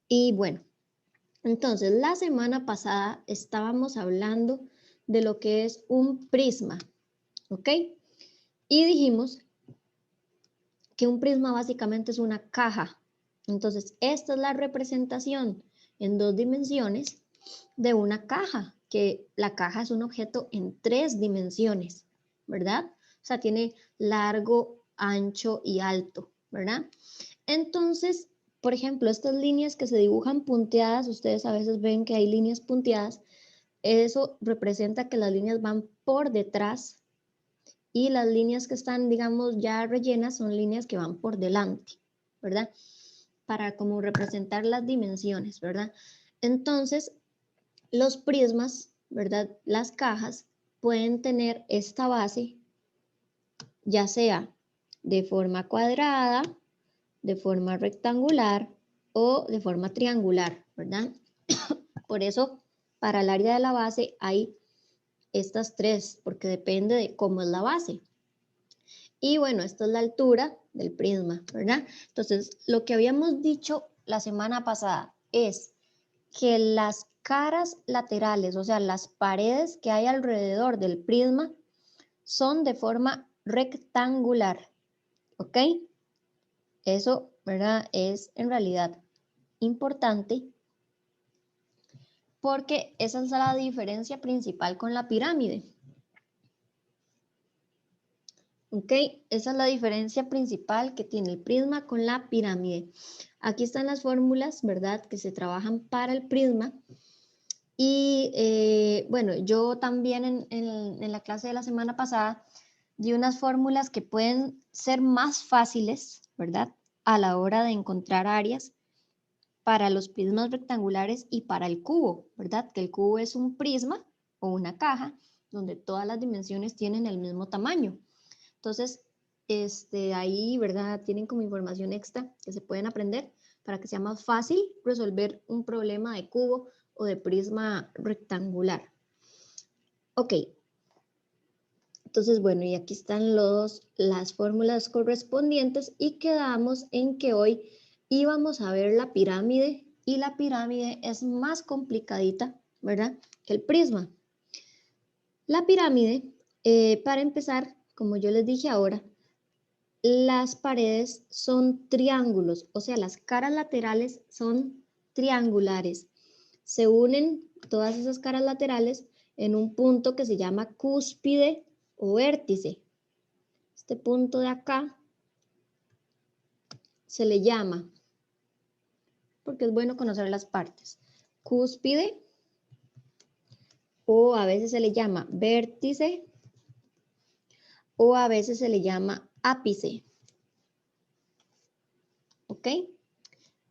Y bueno, entonces la semana pasada estábamos hablando de lo que es un prisma, ¿ok? Y dijimos que un prisma básicamente es una caja. Entonces, esta es la representación en 2 dimensiones de una caja, que la caja es un objeto en 3 dimensiones, ¿verdad? O sea, tiene largo, ancho y alto, ¿verdad? Entonces, por ejemplo, estas líneas que se dibujan punteadas, ustedes a veces ven que hay líneas punteadas, eso representa que las líneas van por detrás y las líneas que están, digamos, ya rellenas son líneas que van por delante, ¿verdad? Para como representar las dimensiones, ¿verdad? Entonces, los prismas, ¿verdad? Las cajas pueden tener esta base, ya sea de forma cuadrada, de forma rectangular o de forma triangular, ¿verdad? Por eso, para el área de la base hay estas 3, porque depende de cómo es la base. Y bueno, esta es la altura del prisma, ¿verdad? Entonces, lo que habíamos dicho la semana pasada es que las caras laterales, o sea, las paredes que hay alrededor del prisma, son de forma rectangular, ¿ok? Eso, ¿verdad? Es en realidad importante porque esa es la diferencia principal con la pirámide. ¿Ok? Esa es la diferencia principal que tiene el prisma con la pirámide. Aquí están las fórmulas, ¿verdad? Que se trabajan para el prisma. Y bueno, yo también en la clase de la semana pasada di unas fórmulas que pueden ser más fáciles, ¿verdad? A la hora de encontrar áreas para los prismas rectangulares y para el cubo, ¿verdad? Que el cubo es un prisma o una caja donde todas las dimensiones tienen el mismo tamaño. Entonces, ahí, ¿verdad? Tienen como información extra que se pueden aprender para que sea más fácil resolver un problema de cubo o de prisma rectangular. Ok. Entonces, bueno, y aquí están las fórmulas correspondientes y quedamos en que hoy íbamos a ver la pirámide y la pirámide es más complicadita, ¿verdad? Que el prisma. La pirámide, para empezar, como yo les dije ahora, las paredes son triángulos, o sea, las caras laterales son triangulares. Se unen todas esas caras laterales en un punto que se llama cúspide o vértice. Este punto de acá se le llama, porque es bueno conocer las partes, cúspide o a veces se le llama vértice o a veces se le llama ápice. ¿Ok?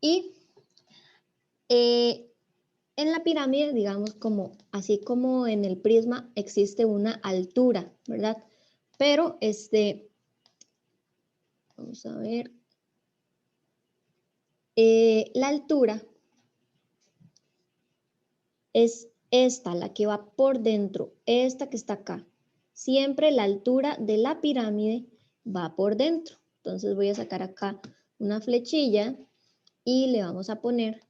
Y en la pirámide, digamos, así como en el prisma, existe una altura, ¿verdad? Pero vamos a ver, la altura es esta, la que va por dentro, esta que está acá. Siempre la altura de la pirámide va por dentro. Entonces voy a sacar acá una flechilla y le vamos a poner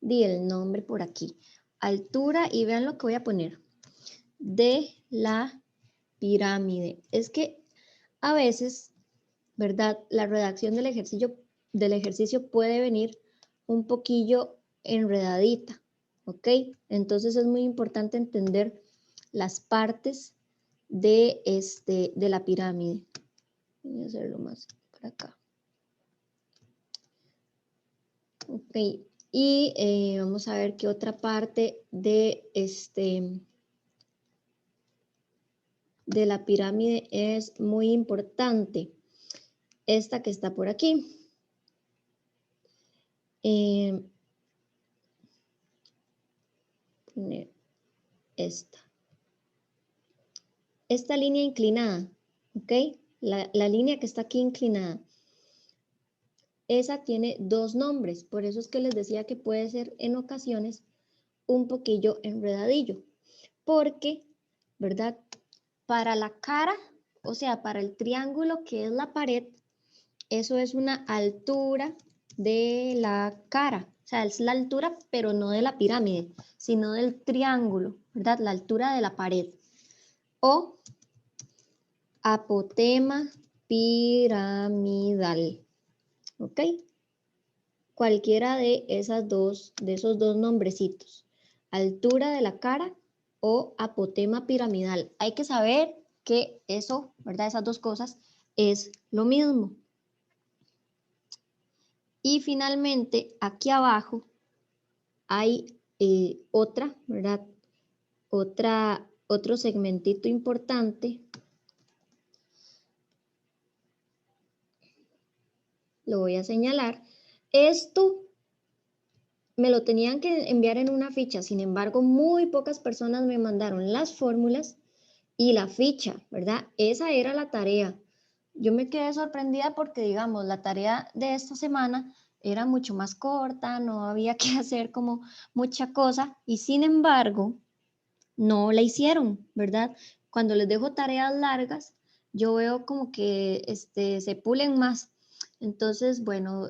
el nombre por aquí. Altura y vean lo que voy a poner. De la pirámide. Es que a veces, ¿verdad? La redacción del ejercicio puede venir un poquillo enredadita, ¿ok? Entonces es muy importante entender las partes de la pirámide. Voy a hacerlo más por acá. Ok, y vamos a ver qué otra parte de la pirámide es muy importante. Esta que está por aquí. Poner esta. Esta línea inclinada, ¿ok? La línea que está aquí inclinada. Esa tiene 2 nombres, por eso es que les decía que puede ser en ocasiones un poquillo enredadillo. Porque, ¿verdad? Para la cara, o sea, para el triángulo que es la pared, eso es una altura de la cara, O sea, es la altura, pero no de la pirámide, sino del triángulo, ¿verdad? La altura de la pared. O apotema piramidal, ¿ok? Cualquiera de esos dos nombrecitos. Altura de la cara o apotema piramidal. Hay que saber que eso, ¿verdad? Esas dos cosas es lo mismo. Y finalmente, aquí abajo hay otra, ¿verdad? Otro segmentito importante. Lo voy a señalar. Esto me lo tenían que enviar en una ficha, sin embargo, muy pocas personas me mandaron las fórmulas y la ficha, ¿verdad? Esa era la tarea. Yo me quedé sorprendida porque, digamos, la tarea de esta semana era mucho más corta, no había que hacer como mucha cosa y sin embargo, no la hicieron, ¿verdad? Cuando les dejo tareas largas, yo veo como que se pulen más. Entonces, bueno,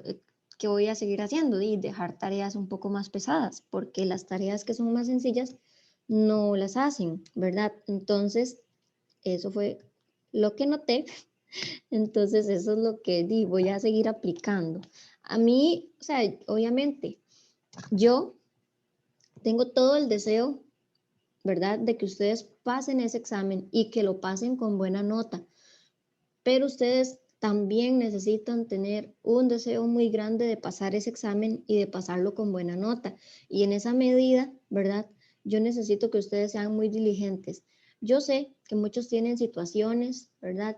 ¿qué voy a seguir haciendo? Y dejar tareas un poco más pesadas, porque las tareas que son más sencillas no las hacen, ¿verdad? Entonces, eso fue lo que noté. Entonces, eso es lo que voy a seguir aplicando. A mí, o sea, obviamente, yo tengo todo el deseo, ¿verdad? De que ustedes pasen ese examen y que lo pasen con buena nota. Pero ustedes también necesitan tener un deseo muy grande de pasar ese examen y de pasarlo con buena nota. Y en esa medida, ¿verdad? Yo necesito que ustedes sean muy diligentes. Yo sé que muchos tienen situaciones, ¿verdad?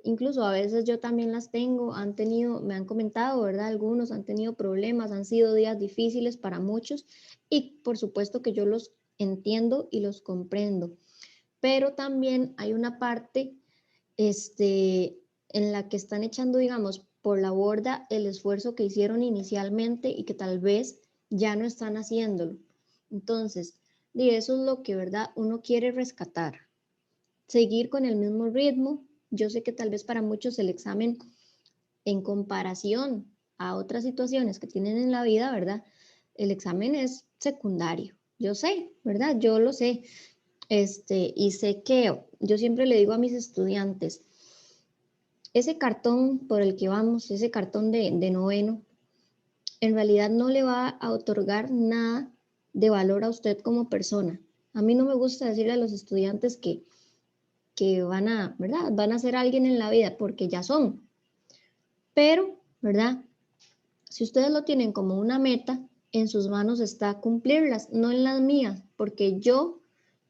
Incluso a veces yo también las tengo, me han comentado, ¿verdad? Algunos han tenido problemas, han sido días difíciles para muchos y por supuesto que yo los entiendo y los comprendo. Pero también hay una parte en la que están echando, digamos, por la borda el esfuerzo que hicieron inicialmente y que tal vez ya no están haciéndolo. Entonces, eso es lo que, ¿verdad? Uno quiere rescatar. Seguir con el mismo ritmo. Yo sé que tal vez para muchos el examen, en comparación a otras situaciones que tienen en la vida, ¿verdad? El examen es secundario. Yo sé, ¿verdad? Yo lo sé. Y sé que yo siempre le digo a mis estudiantes, ese cartón por el que vamos, ese cartón de noveno, en realidad no le va a otorgar nada de valor a usted como persona. A mí no me gusta decirle a los estudiantes que van a, ¿verdad? Van a ser alguien en la vida porque ya son. Pero, ¿verdad? Si ustedes lo tienen como una meta, en sus manos está cumplirlas, no en las mías, porque yo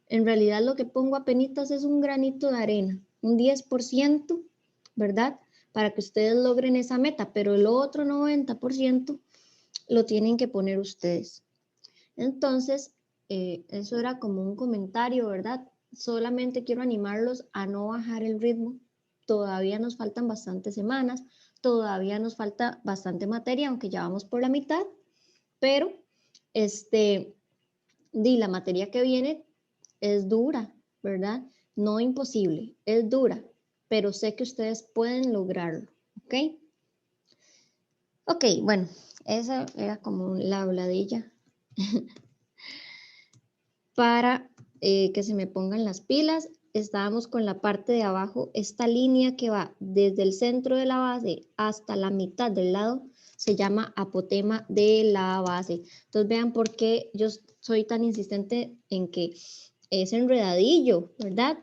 en realidad lo que pongo apenas es un granito de arena, un 10%, ¿verdad? Para que ustedes logren esa meta, pero el otro 90% lo tienen que poner ustedes. Entonces, eso era como un comentario, ¿verdad? Solamente quiero animarlos a no bajar el ritmo. Todavía nos faltan bastantes semanas, todavía nos falta bastante materia, aunque ya vamos por la mitad, pero la materia que viene es dura, ¿verdad? No imposible, es dura, pero sé que ustedes pueden lograrlo, ¿ok? Ok, bueno, esa era como la habladilla para que se me pongan las pilas. Estábamos con la parte de abajo, esta línea que va desde el centro de la base hasta la mitad del lado, se llama apotema de la base. Entonces vean por qué yo soy tan insistente en que es enredadillo, ¿verdad?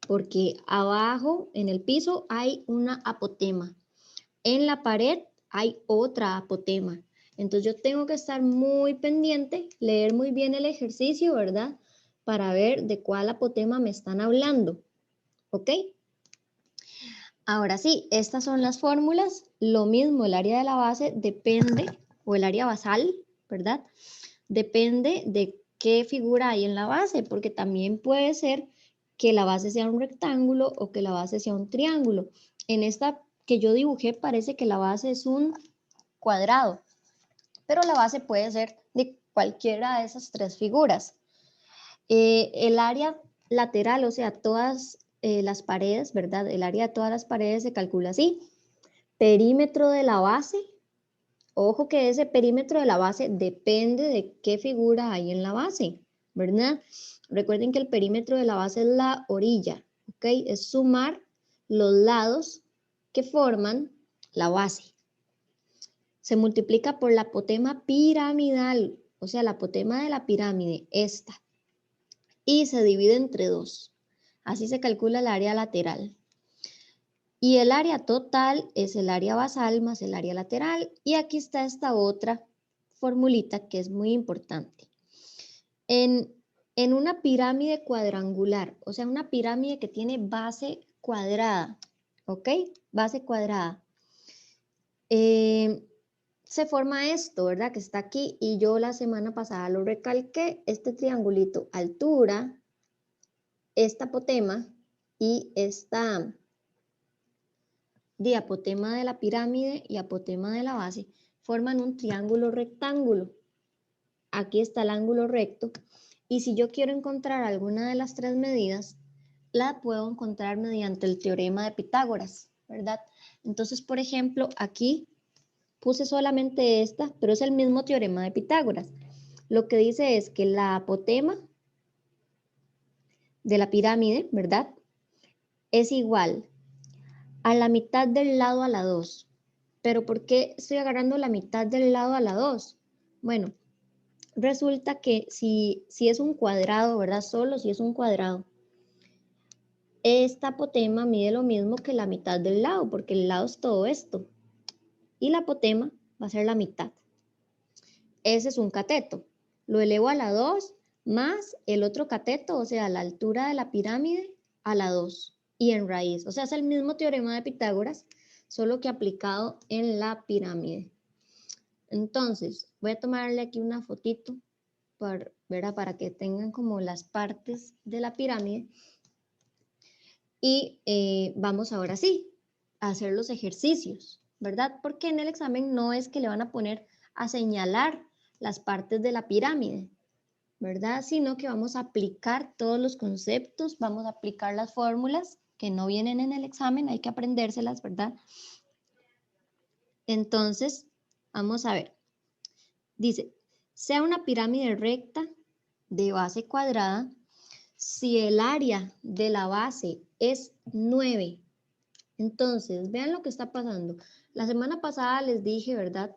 Porque abajo en el piso hay una apotema. En la pared hay otra apotema. Entonces yo tengo que estar muy pendiente, leer muy bien el ejercicio, ¿verdad? Para ver de cuál apotema me están hablando, ¿ok? Ahora sí, estas son las fórmulas. Lo mismo, el área de la base depende, o el área basal, ¿verdad? Depende de qué figura hay en la base, porque también puede ser que la base sea un rectángulo o que la base sea un triángulo. En esta que yo dibujé parece que la base es un cuadrado, pero la base puede ser de cualquiera de esas tres figuras. El área lateral, o sea, todas las paredes, ¿verdad? El área de todas las paredes se calcula así. Perímetro de la base Ojo que ese perímetro de la base depende de qué figura hay en la base, ¿verdad? Recuerden que el perímetro de la base es la orilla, ¿ok? Es sumar los lados que forman la base. Se multiplica por la apotema piramidal, o sea, la apotema de la pirámide, esta, y se divide entre 2. Así se calcula el área lateral. Y el área total es el área basal más el área lateral. Y aquí está esta otra formulita que es muy importante. En una pirámide cuadrangular, o sea, una pirámide que tiene base cuadrada, ¿ok? Base cuadrada. Se forma esto, ¿verdad? Que está aquí y yo la semana pasada lo recalqué, este triangulito, altura, esta apotema y esta apotema de la pirámide y apotema de la base, forman un triángulo rectángulo. Aquí está el ángulo recto y si yo quiero encontrar alguna de las tres medidas, la puedo encontrar mediante el teorema de Pitágoras, ¿verdad? Entonces, por ejemplo, aquí puse solamente esta, pero es el mismo teorema de Pitágoras. Lo que dice es que la apotema de la pirámide, ¿verdad? Es igual a la mitad del lado a la 2. ¿Pero por qué estoy agarrando la mitad del lado a la 2? Bueno, resulta que si es un cuadrado, ¿verdad? Solo si es un cuadrado, esta apotema mide lo mismo que la mitad del lado, porque el lado es todo esto. Y la apotema va a ser la mitad. Ese es un cateto. Lo elevo a la 2 más el otro cateto, o sea, la altura de la pirámide a la 2 y en raíz. O sea, es el mismo teorema de Pitágoras, solo que aplicado en la pirámide. Entonces, voy a tomarle aquí una fotito para que tengan como las partes de la pirámide. Y vamos ahora sí a hacer los ejercicios, ¿verdad? Porque en el examen no es que le van a poner a señalar las partes de la pirámide, ¿verdad? Sino que vamos a aplicar todos los conceptos, vamos a aplicar las fórmulas que no vienen en el examen, hay que aprendérselas, ¿verdad? Entonces, vamos a ver. Dice, sea una pirámide recta de base cuadrada, si el área de la base es 9. Entonces, vean lo que está pasando. La semana pasada les dije, ¿verdad?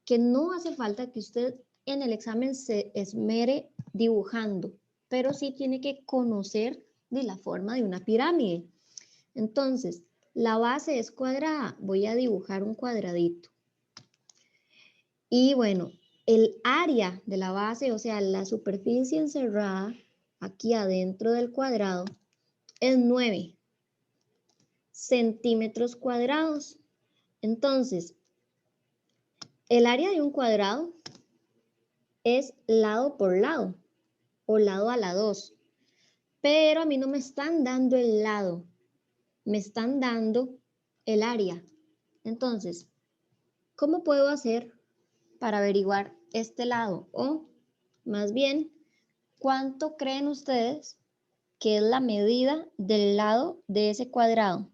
Que no hace falta que usted en el examen se esmere dibujando, pero sí tiene que conocer de la forma de una pirámide. Entonces, la base es cuadrada, voy a dibujar un cuadradito. Y bueno, el área de la base, o sea, la superficie encerrada aquí adentro del cuadrado, es 9 centímetros cuadrados. Entonces, el área de un cuadrado es lado por lado o lado a la 2. Pero a mí no me están dando el lado, me están dando el área. Entonces, ¿cómo puedo hacer para averiguar este lado? O más bien, ¿cuánto creen ustedes que es la medida del lado de ese cuadrado?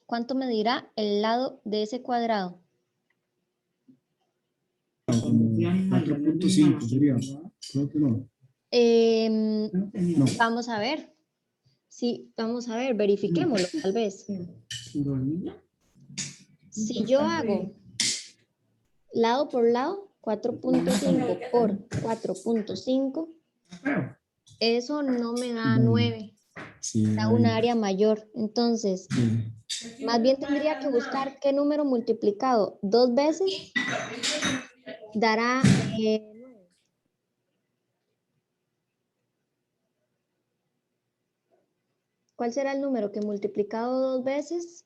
¿Cuánto medirá el lado de ese cuadrado? 4.5 sería. Creo que no. No. Vamos a ver. Sí, vamos a ver, verifiquémoslo tal vez. Si yo hago lado por lado, 4.5 por 4.5, eso no me da 9, da un área mayor. Entonces, más bien tendría que buscar qué número multiplicado 2 veces dará 9. ¿Cuál será el número que multiplicado 2 veces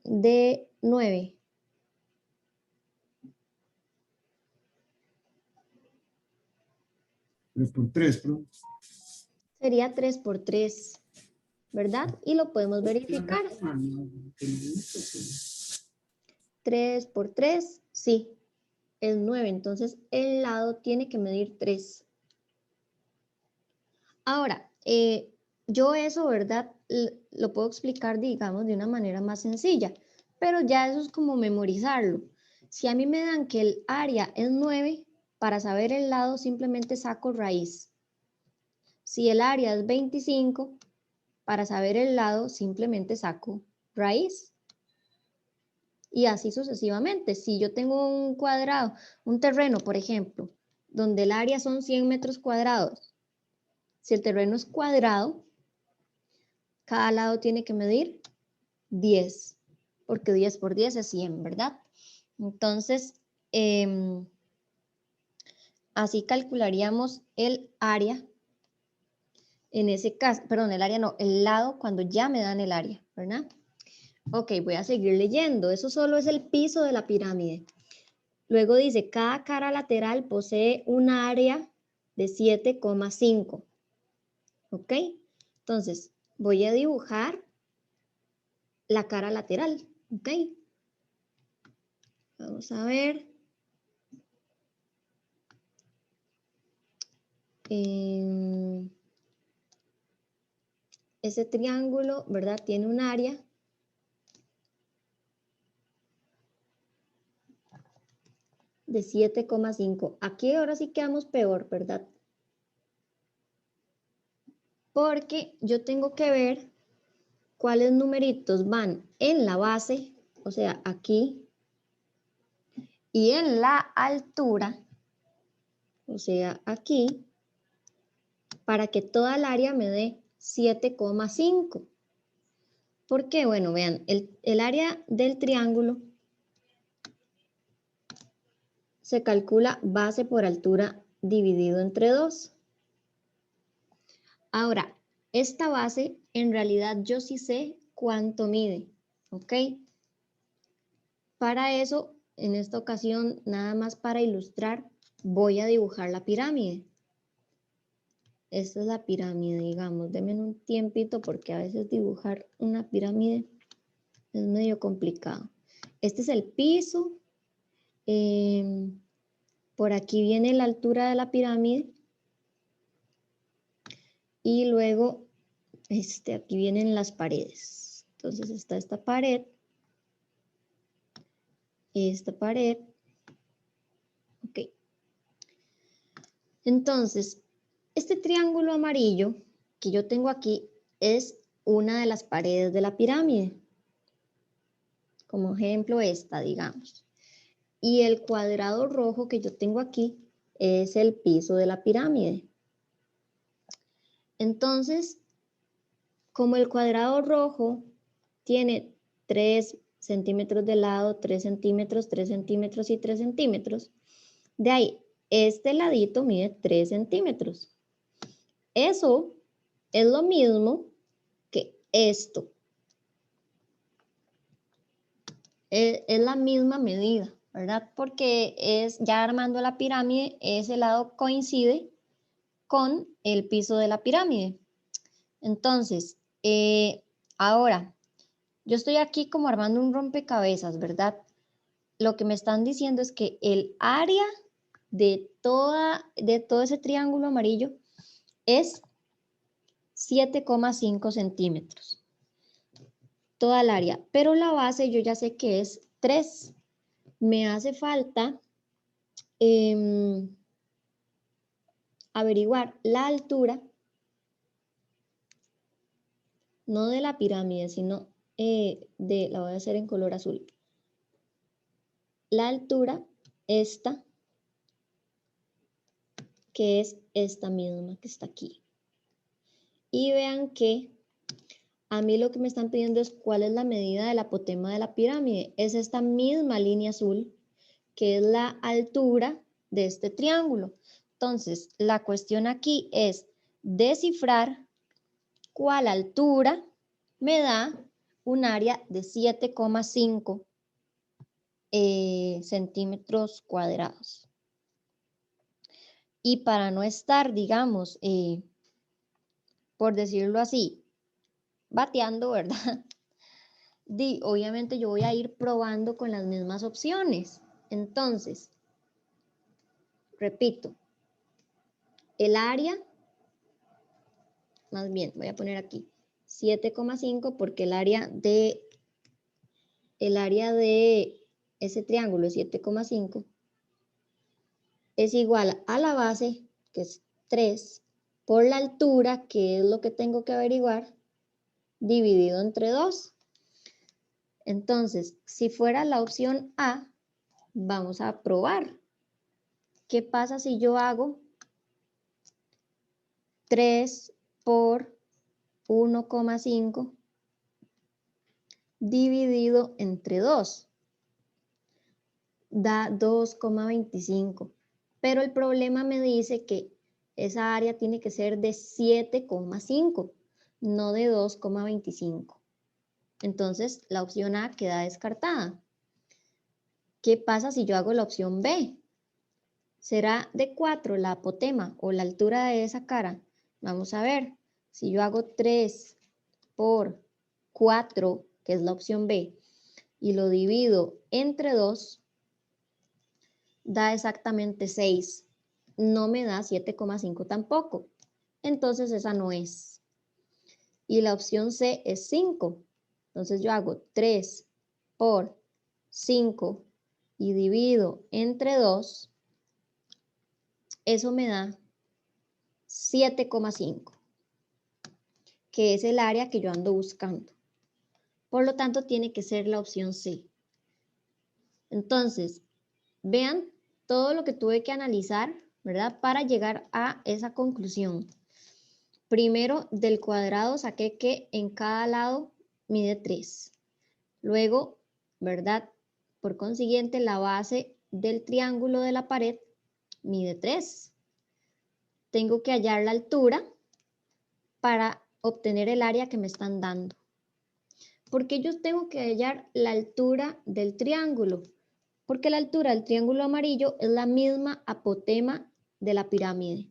de 9? Tres por 3, ¿no? Sería 3 por 3, ¿verdad? Y lo podemos verificar. 3 por 3, sí, es 9. Entonces, el lado tiene que medir 3. Ahora, yo eso, ¿verdad? lo puedo explicar, digamos, de una manera más sencilla, pero ya eso es como memorizarlo. Si a mí me dan que el área es 9, para saber el lado simplemente saco raíz. Si el área es 25, para saber el lado simplemente saco raíz. Y así sucesivamente. Si yo tengo un cuadrado, un terreno, por ejemplo, donde el área son 100 metros cuadrados, si el terreno es cuadrado, cada lado tiene que medir 10, porque 10 por 10 es 100, ¿verdad? Entonces, así calcularíamos el área, en ese caso, perdón, el área no, el lado cuando ya me dan el área, ¿verdad? Ok, voy a seguir leyendo. Eso solo es el piso de la pirámide. Luego dice, cada cara lateral posee un área de 7,5. ¿Ok? Entonces, voy a dibujar la cara lateral. ¿Ok? Vamos a ver. Ese triángulo, ¿verdad? Tiene un área de 7,5. Aquí ahora sí quedamos peor, ¿verdad? Porque yo tengo que ver cuáles numeritos van en la base, o sea, aquí, y en la altura, o sea, aquí, para que toda el área me dé 7,5. ¿Por qué? Bueno, vean, el área del triángulo se calcula base por altura dividido entre 2. Ahora, esta base, en realidad yo sí sé cuánto mide, ¿ok? Para eso, en esta ocasión, nada más para ilustrar, voy a dibujar la pirámide. Esta es la pirámide, digamos. Denme un tiempito porque a veces dibujar una pirámide es medio complicado. Este es el piso. Por aquí viene la altura de la pirámide. Y luego, aquí vienen las paredes. Entonces está esta pared. Esta pared. Ok. Entonces, este triángulo amarillo que yo tengo aquí es una de las paredes de la pirámide. Como ejemplo esta, digamos. Y el cuadrado rojo que yo tengo aquí es el piso de la pirámide. Entonces, como el cuadrado rojo tiene 3 centímetros de lado, 3 centímetros, 3 centímetros y 3 centímetros, de ahí, este ladito mide 3 centímetros. Eso es lo mismo que esto. Es la misma medida, ¿verdad? Porque es ya armando la pirámide, ese lado coincide con el piso de la pirámide. Entonces, ahora, yo estoy aquí como armando un rompecabezas, ¿verdad? Lo que me están diciendo es que el área de todo ese triángulo amarillo es 7,5 centímetros. Toda el área, pero la base yo ya sé que es 3. Me hace falta averiguar la altura, no de la pirámide, sino la voy a hacer en color azul. La altura, esta, que es esta misma que está aquí. Y vean que a mí lo que me están pidiendo es cuál es la medida del apotema de la pirámide. Es esta misma línea azul, que es la altura de este triángulo. Entonces, la cuestión aquí es descifrar cuál altura me da un área de 7,5 centímetros cuadrados. Y para no estar, digamos, por decirlo así, bateando, ¿verdad? Obviamente yo voy a ir probando con las mismas opciones. Entonces, repito, el área, más bien, voy a poner aquí, 7,5 porque el área de ese triángulo 7,5 es igual a la base, que es 3, por la altura, que es lo que tengo que averiguar, dividido entre 2. Entonces, si fuera la opción A, vamos a probar. ¿Qué pasa si yo hago 3 por 1,5 dividido entre 2? Da 2,25. Pero el problema me dice que esa área tiene que ser de 7,5, no de 2,25. Entonces, la opción A queda descartada. ¿Qué pasa si yo hago la opción B? ¿Será de 4 la apotema o la altura de esa cara? Vamos a ver. Si yo hago 3 por 4, que es la opción B, y lo divido entre 2, da exactamente 6. No me da 7,5 tampoco. Entonces esa no es. Y la opción C es 5. Entonces yo hago 3 por 5 y divido entre 2. Eso me da 7,5, que es el área que yo ando buscando. Por lo tanto, tiene que ser la opción C. Entonces, vean todo lo que tuve que analizar, ¿verdad? Para llegar a esa conclusión. Primero, del cuadrado saqué que en cada lado mide 3. Luego, ¿verdad? Por consiguiente, la base del triángulo de la pared mide 3. Tengo que hallar la altura para obtener el área que me están dando. ¿Por qué yo tengo que hallar la altura del triángulo? Porque la altura del triángulo amarillo es la misma apotema de la pirámide,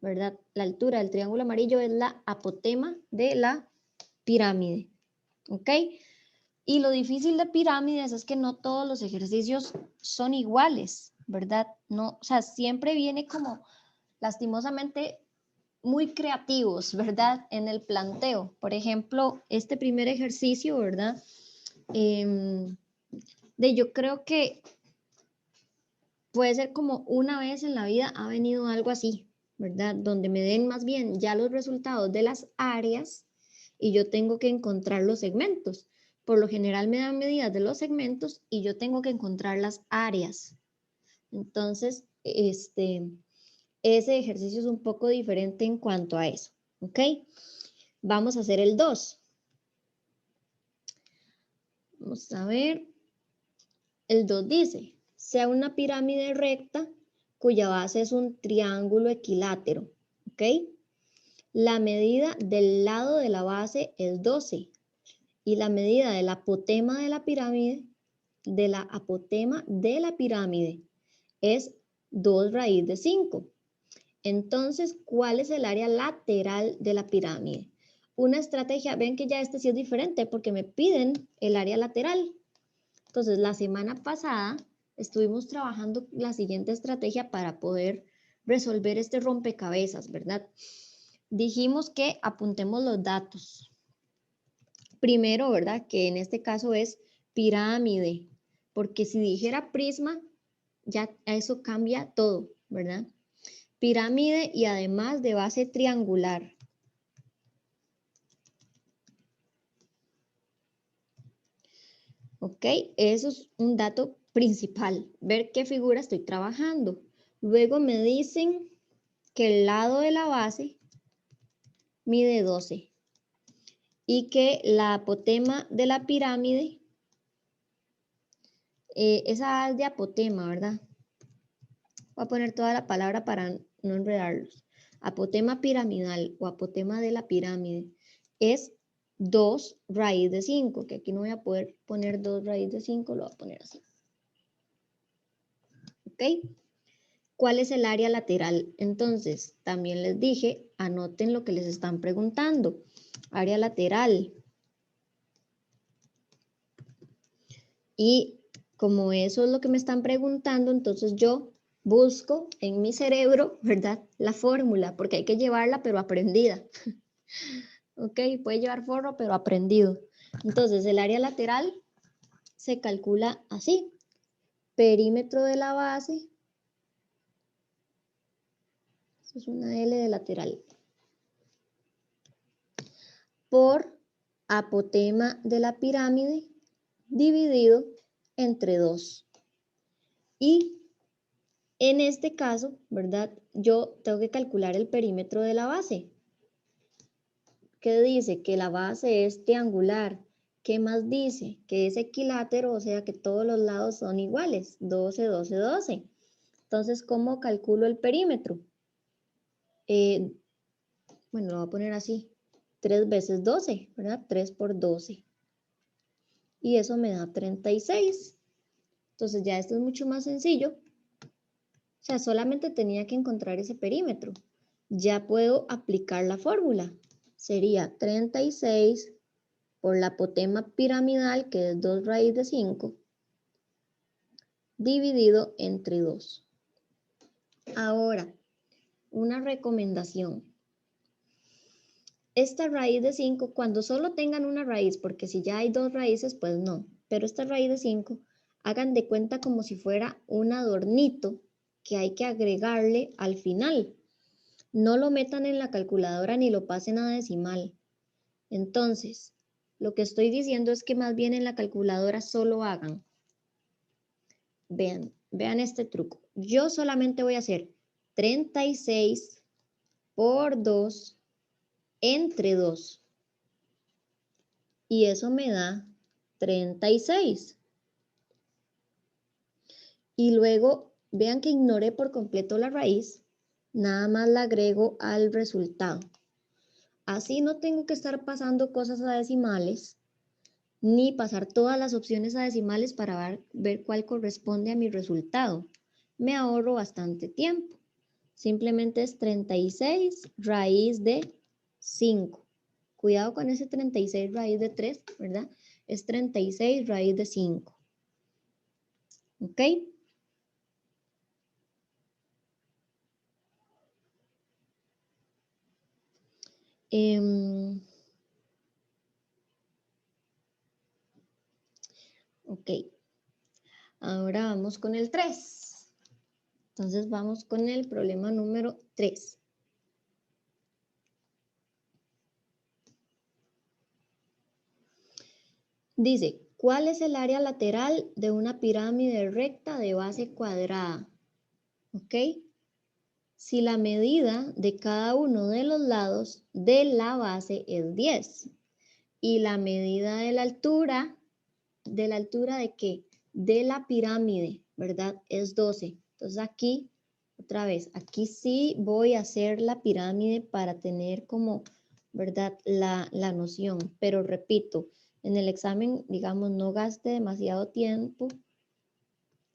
¿verdad? La altura del triángulo amarillo es la apotema de la pirámide, ¿ok? Y lo difícil de pirámides es que no todos los ejercicios son iguales, ¿verdad? No, o sea, siempre viene como, lastimosamente, muy creativos, ¿verdad? En el planteo. Por ejemplo, este primer ejercicio, ¿verdad? Yo creo que puede ser como una vez en la vida ha venido algo así, ¿verdad? Donde me den más bien ya los resultados de las áreas y yo tengo que encontrar los segmentos. Por lo general me dan medidas de los segmentos y yo tengo que encontrar las áreas. Entonces, ese ejercicio es un poco diferente en cuanto a eso, ¿ok? Vamos a hacer el 2. Vamos a ver. El 2 dice, sea una pirámide recta cuya base es un triángulo equilátero, ¿ok? La medida del lado de la base es 12 y la medida de la apotema de la pirámide, es 2 raíz de 5. Entonces, ¿cuál es el área lateral de la pirámide? Una estrategia, ven que ya sí es diferente porque me piden el área lateral. Entonces, la semana pasada estuvimos trabajando la siguiente estrategia para poder resolver este rompecabezas, ¿verdad? Dijimos que apuntemos los datos. Primero, ¿verdad? Que en este caso es pirámide, porque si dijera prisma, ya eso cambia todo, ¿verdad? Pirámide y además de base triangular. ¿Ok? Eso es un dato principal, ver qué figura estoy trabajando. Luego me dicen que el lado de la base mide 12 y que la apotema de la pirámide, esa es de apotema, ¿verdad? Voy a poner toda la palabra para no enredarlos. Apotema piramidal o apotema de la pirámide es 2 raíz de 5, que aquí no voy a poder poner 2 raíz de 5, lo voy a poner así. ¿Ok? ¿Cuál es el área lateral? Entonces, también les dije, anoten lo que les están preguntando. Área lateral. Y como eso es lo que me están preguntando, entonces yo busco en mi cerebro, ¿verdad? La fórmula, porque hay que llevarla, pero aprendida. ¿ok? Puede llevar forro, pero aprendido. Entonces, el área lateral se calcula así. Perímetro de la base, esto es una L de lateral, por apotema de la pirámide dividido entre 2. Y en este caso, ¿verdad? Yo tengo que calcular el perímetro de la base. ¿Qué dice? Que la base es triangular. ¿Qué más dice? Que es equilátero, o sea que todos los lados son iguales. 12, 12, 12. Entonces, ¿cómo calculo el perímetro? Bueno, lo voy a poner así. 3 veces 12, ¿verdad? 3 por 12. Y eso me da 36. Entonces ya esto es mucho más sencillo. O sea, solamente tenía que encontrar ese perímetro. Ya puedo aplicar la fórmula. Sería 36 por la apotema piramidal, que es 2 raíz de 5, dividido entre 2. Ahora, una recomendación. Esta raíz de 5, cuando solo tengan una raíz, porque si ya hay 2 raíces, pues no. Pero esta raíz de 5, hagan de cuenta como si fuera un adornito que hay que agregarle al final. No lo metan en la calculadora ni lo pasen a decimal. Entonces, lo que estoy diciendo es que más bien en la calculadora solo hagan. Vean este truco. Yo solamente voy a hacer 36 por 2 entre 2. Y eso me da 36. Y luego, vean que ignoré por completo la raíz. Nada más la agrego al resultado. Así no tengo que estar pasando cosas a decimales, ni pasar todas las opciones a decimales para ver cuál corresponde a mi resultado. Me ahorro bastante tiempo. Simplemente es 36 raíz de 5. Cuidado con ese 36 raíz de 3, ¿verdad? Es 36 raíz de 5. ¿Ok? Ok. Ahora vamos con el 3. Entonces vamos con el problema número 3. Dice, ¿cuál es el área lateral de una pirámide recta de base cuadrada? ¿Ok? Si la medida de cada uno de los lados de la base es 10 y la medida de la altura de qué? De la pirámide, ¿verdad? Es 12. Entonces aquí, otra vez, aquí sí voy a hacer la pirámide para tener como, ¿verdad? La noción. Pero repito, en el examen, digamos, no gaste demasiado tiempo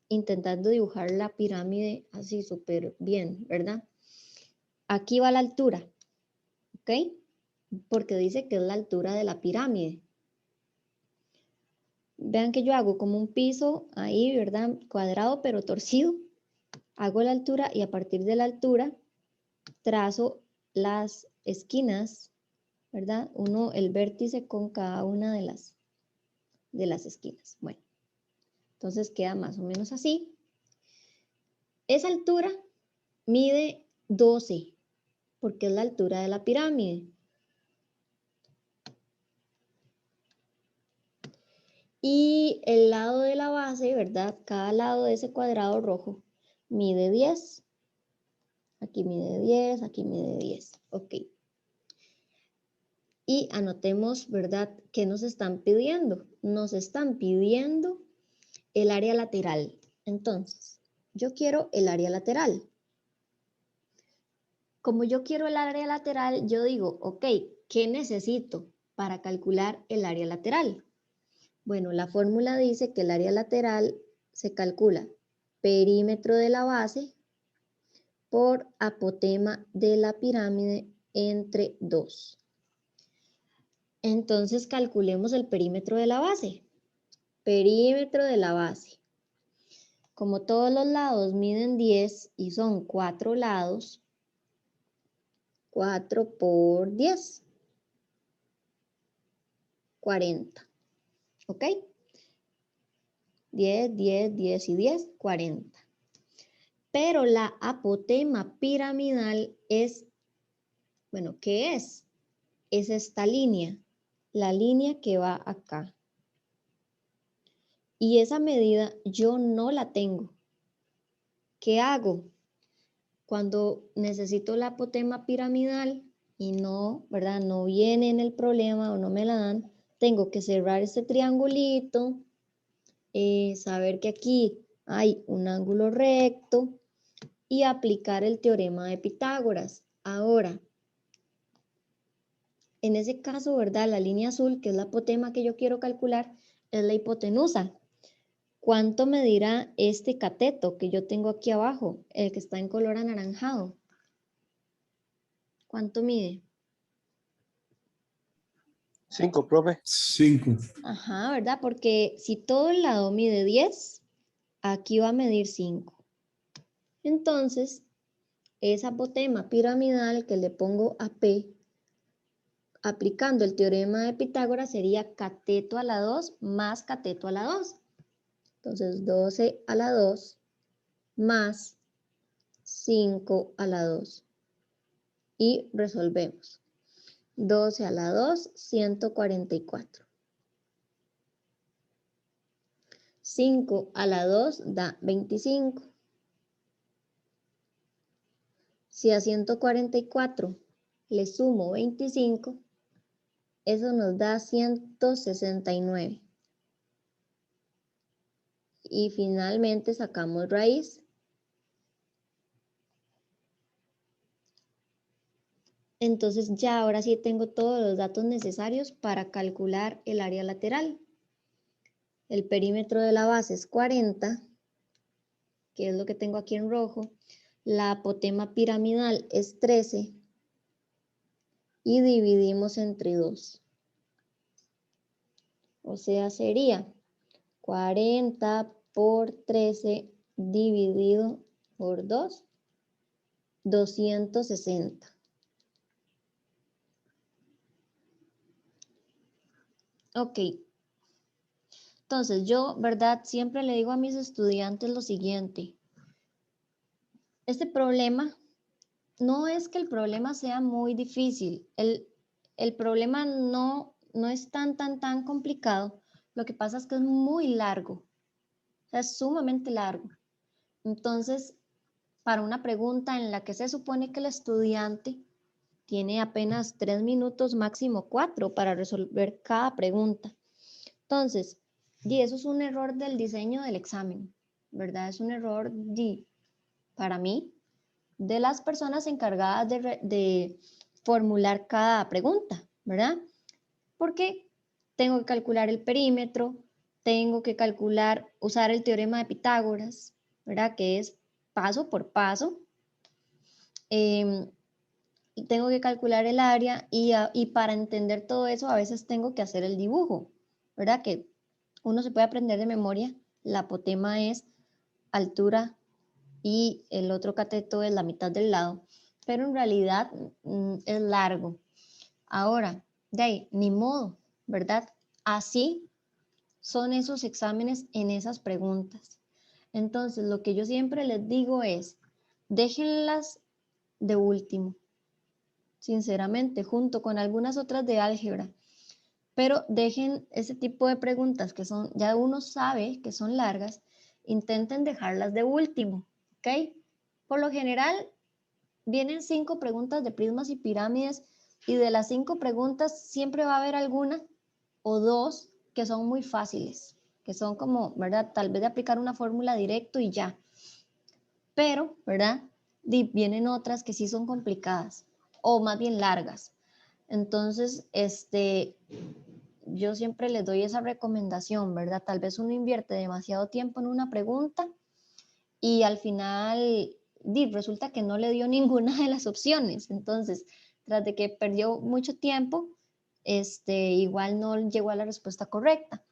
intentando dibujar la pirámide así súper bien, ¿verdad? Aquí va la altura, ¿ok? Porque dice que es la altura de la pirámide. Vean que yo hago como un piso ahí, ¿verdad? Cuadrado pero torcido. Hago la altura y a partir de la altura trazo las esquinas, ¿verdad? El vértice con cada una de las esquinas. Bueno, entonces queda más o menos así. Esa altura mide 12, porque es la altura de la pirámide. Y el lado de la base, ¿verdad? Cada lado de ese cuadrado rojo mide 10. Aquí mide 10, aquí mide 10. Ok. Y anotemos, ¿verdad? ¿Qué nos están pidiendo? Nos están pidiendo el área lateral. Entonces, yo quiero el área lateral. Como yo quiero el área lateral, yo digo, ok, ¿qué necesito para calcular el área lateral? Bueno, la fórmula dice que el área lateral se calcula perímetro de la base por apotema de la pirámide entre 2. Entonces calculemos el perímetro de la base. Perímetro de la base. Como todos los lados miden 10 y son 4 lados, 4 por 10. 40. ¿Ok? 10, 10, 10 y 10, 40. Pero la apotema piramidal es, bueno, ¿qué es? Es esta línea, la línea que va acá. Y esa medida yo no la tengo. ¿Qué hago? Cuando necesito la apotema piramidal y no, ¿verdad? No viene en el problema o no me la dan, tengo que cerrar este triangulito, saber que aquí hay un ángulo recto y aplicar el teorema de Pitágoras. Ahora, en ese caso, ¿verdad? La línea azul, que es la apotema que yo quiero calcular, es la hipotenusa. ¿Cuánto medirá este cateto que yo tengo aquí abajo, el que está en color anaranjado? ¿Cuánto mide? 5, profe. 5. Ajá, ¿verdad? Porque si todo el lado mide 10, aquí va a medir 5. Entonces, esa apotema piramidal que le pongo a P, aplicando el teorema de Pitágoras, sería cateto a la 2 más cateto a la 2. Entonces, 12 a la 2 más 5 a la 2. Y resolvemos. 12 a la 2, 144. 5 a la 2 da 25. Si a 144 le sumo 25, eso nos da 169. Y finalmente sacamos raíz. Entonces ya ahora sí tengo todos los datos necesarios para calcular el área lateral. El perímetro de la base es 40, que es lo que tengo aquí en rojo. La apotema piramidal es 13 y dividimos entre 2. O sea, sería 40 por 13 dividido por 2, 260. Ok. Entonces yo, ¿verdad? Siempre le digo a mis estudiantes lo siguiente. Este problema, no es que el problema sea muy difícil. El problema no es tan complicado. Lo que pasa es que es muy largo. O sea, es sumamente largo. Entonces, para una pregunta en la que se supone que el estudiante tiene apenas 3 minutos, máximo 4, para resolver cada pregunta. Entonces, y eso es un error del diseño del examen, ¿verdad? Es un error, para mí, de las personas encargadas de formular cada pregunta, ¿verdad? Porque tengo que calcular el perímetro, tengo que calcular, usar el teorema de Pitágoras, ¿verdad? Que es paso por paso. Tengo que calcular el área y para entender todo eso a veces tengo que hacer el dibujo, ¿verdad? Que uno se puede aprender de memoria, la apotema es altura y el otro cateto es la mitad del lado, pero en realidad es largo. Ahora, de ahí, ni modo, ¿verdad? Así son esos exámenes en esas preguntas. Entonces, lo que yo siempre les digo es, déjenlas de último, sinceramente, junto con algunas otras de álgebra, pero dejen ese tipo de preguntas que son, ya uno sabe que son largas, intenten dejarlas de último, ¿ok? Por lo general, vienen 5 preguntas de prismas y pirámides y de las 5 preguntas siempre va a haber alguna o 2 que son muy fáciles, que son como, ¿verdad? Tal vez de aplicar una fórmula directo y ya. Pero, ¿verdad? Vienen otras que sí son complicadas o más bien largas. Entonces, yo siempre les doy esa recomendación, ¿verdad? Tal vez uno invierte demasiado tiempo en una pregunta y al final resulta que no le dio ninguna de las opciones. Entonces, tras de que perdió mucho tiempo, igual no llegó a la respuesta correcta.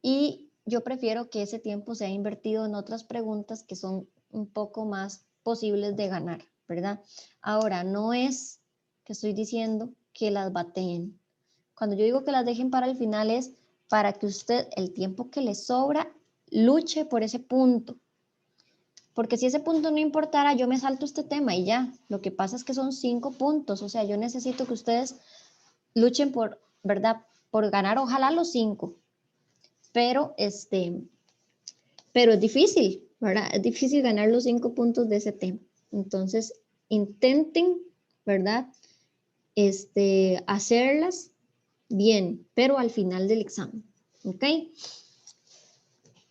Y yo prefiero que ese tiempo sea invertido en otras preguntas que son un poco más posibles de ganar, ¿verdad? Ahora, no es que estoy diciendo que las bateen, Cuando yo digo que las dejen para el final es para que usted, el tiempo que le sobra, luche por ese punto. Porque si ese punto no importara, yo me salto este tema y ya. Lo que pasa es que son 5 puntos. O sea, yo necesito que ustedes luchen por, ¿verdad? Por ganar, ojalá los 5. Pero, pero es difícil, ¿verdad? Es difícil ganar los 5 puntos de ese tema. Entonces, intenten, ¿verdad? Hacerlas bien, pero al final del examen, ¿ok?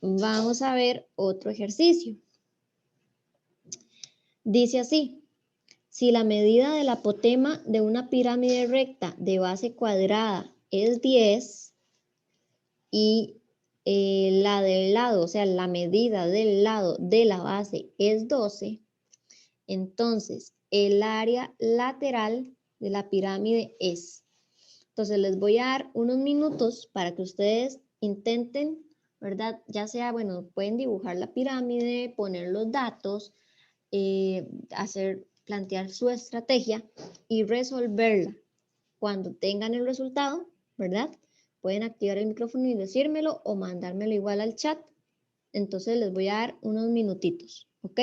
Vamos a ver otro ejercicio. Dice así, si la medida del apotema de una pirámide recta de base cuadrada es 10 y la del lado, o sea, la medida del lado de la base es 12, entonces el área lateral de la pirámide es. Entonces les voy a dar unos minutos para que ustedes intenten, ¿verdad? Ya sea, bueno, pueden dibujar la pirámide, poner los datos, plantear su estrategia y resolverla. Cuando tengan el resultado, ¿verdad? Pueden activar el micrófono y decírmelo o mandármelo igual al chat. Entonces les voy a dar unos minutitos, ¿ok?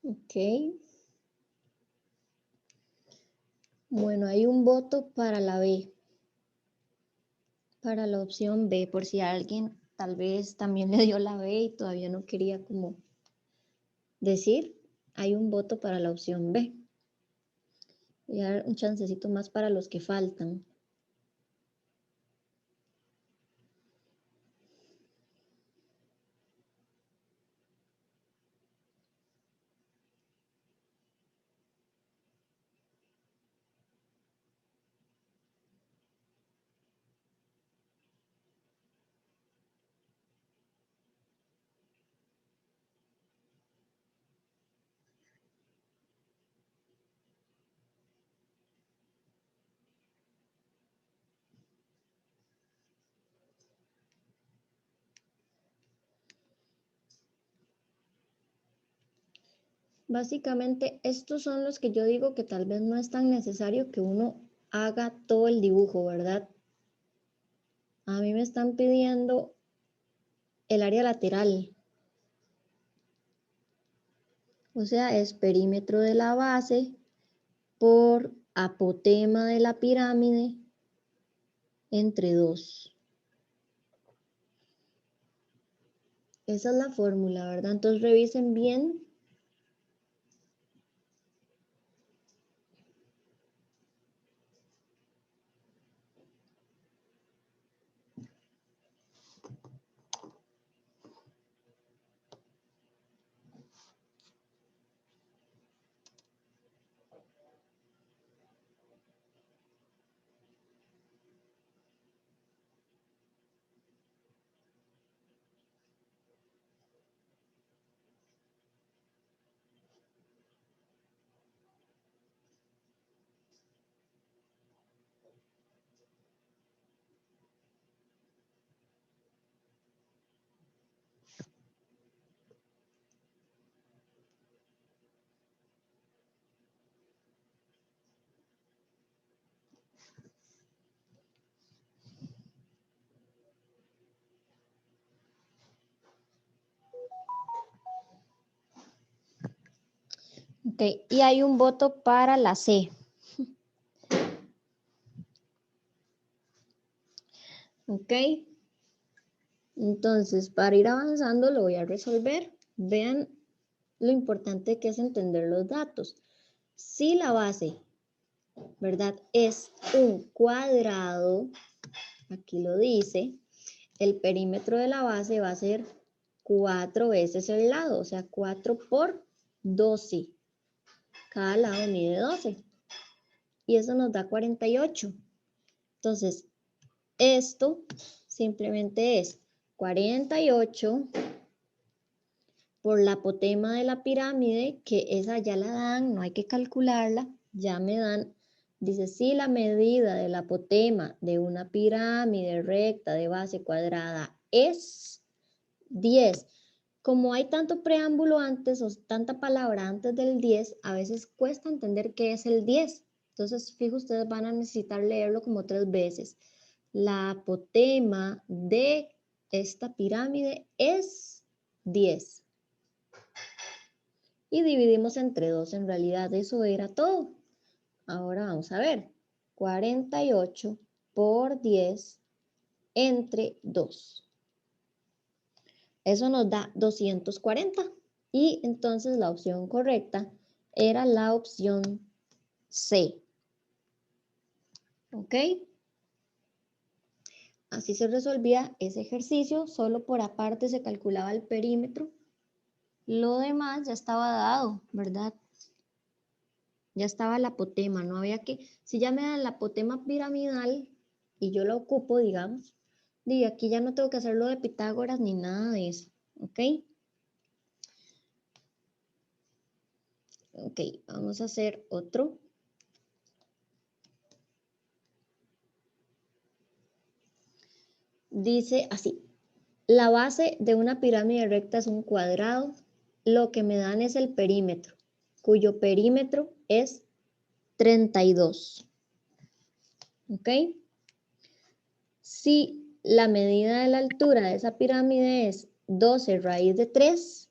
Ok. Bueno, hay un voto para la B, para la opción B, por si alguien tal vez también le dio la B y todavía no quería como decir, hay un voto para la opción B. Voy a dar un chancecito más para los que faltan. Básicamente, estos son los que yo digo que tal vez no es tan necesario que uno haga todo el dibujo, ¿verdad? A mí me están pidiendo el área lateral. O sea, es perímetro de la base por apotema de la pirámide entre 2. Esa es la fórmula, ¿verdad? Entonces revisen bien. Ok, y hay un voto para la C. Ok. Entonces, para ir avanzando, lo voy a resolver. Vean lo importante que es entender los datos. Si la base, ¿verdad? Es un cuadrado, aquí lo dice, el perímetro de la base va a ser 4 veces el lado, o sea, 4 por 12. Cada lado mide 12. Y eso nos da 48. Entonces, esto simplemente es 48 por la apotema de la pirámide, que esa ya la dan, no hay que calcularla, ya me dan, dice, si la medida del apotema de una pirámide recta de base cuadrada es 10. Como hay tanto preámbulo antes o tanta palabra antes del 10, a veces cuesta entender qué es el 10. Entonces, fijo, ustedes van a necesitar leerlo como 3 veces. La apotema de esta pirámide es 10. Y dividimos entre 2. En realidad, eso era todo. Ahora vamos a ver. 48 por 10 entre 2. Eso nos da 240. Y entonces la opción correcta era la opción C. ¿Ok? Así se resolvía ese ejercicio. Solo por aparte se calculaba el perímetro. Lo demás ya estaba dado, ¿verdad? Ya estaba el apotema. No había que... Si ya me dan el apotema piramidal y yo lo ocupo, digamos, y aquí ya no tengo que hacer lo de Pitágoras ni nada de eso. ¿Ok? Ok, vamos a hacer otro. Dice así, la base de una pirámide recta es un cuadrado, lo que me dan es el perímetro, cuyo perímetro es 32. ¿Ok? Si la medida de la altura de esa pirámide es 12 raíz de 3,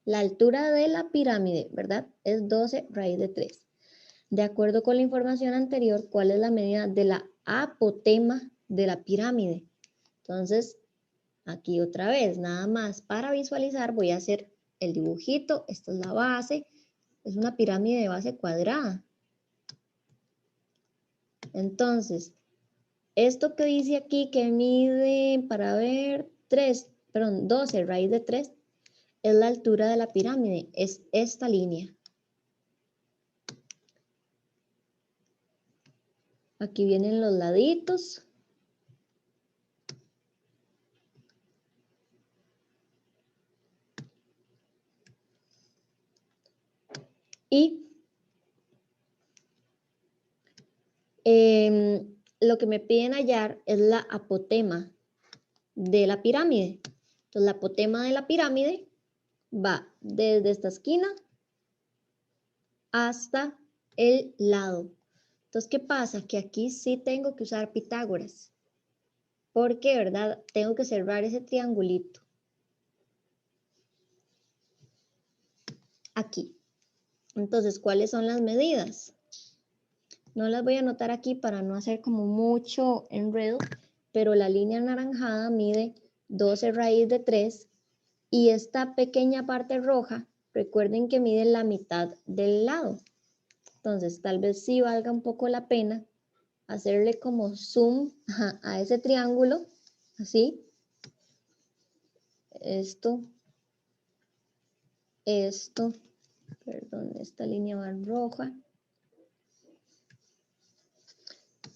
La altura de la pirámide, ¿verdad? Es 12 raíz de 3. De acuerdo con la información anterior, ¿cuál es la medida de la apotema de la pirámide? Entonces, aquí otra vez, nada más para visualizar, voy a hacer el dibujito. Esta es la base. Es una pirámide de base cuadrada. Entonces, esto que dice aquí que mide, para ver, 12 raíz de 3, es la altura de la pirámide. Es esta línea. Aquí vienen los laditos. Y lo que me piden hallar es la apotema de la pirámide. Entonces, la apotema de la pirámide va desde esta esquina hasta el lado. Entonces, ¿qué pasa? Que aquí sí tengo que usar Pitágoras. Porque, ¿verdad? Tengo que cerrar ese triangulito. Aquí. Entonces, ¿cuáles son las medidas? No las voy a anotar aquí para no hacer como mucho enredo, pero la línea anaranjada mide 12 raíz de 3 y esta pequeña parte roja, recuerden que mide la mitad del lado. Entonces, tal vez sí valga un poco la pena hacerle como zoom a ese triángulo, así. Esto, perdón, esta línea va roja.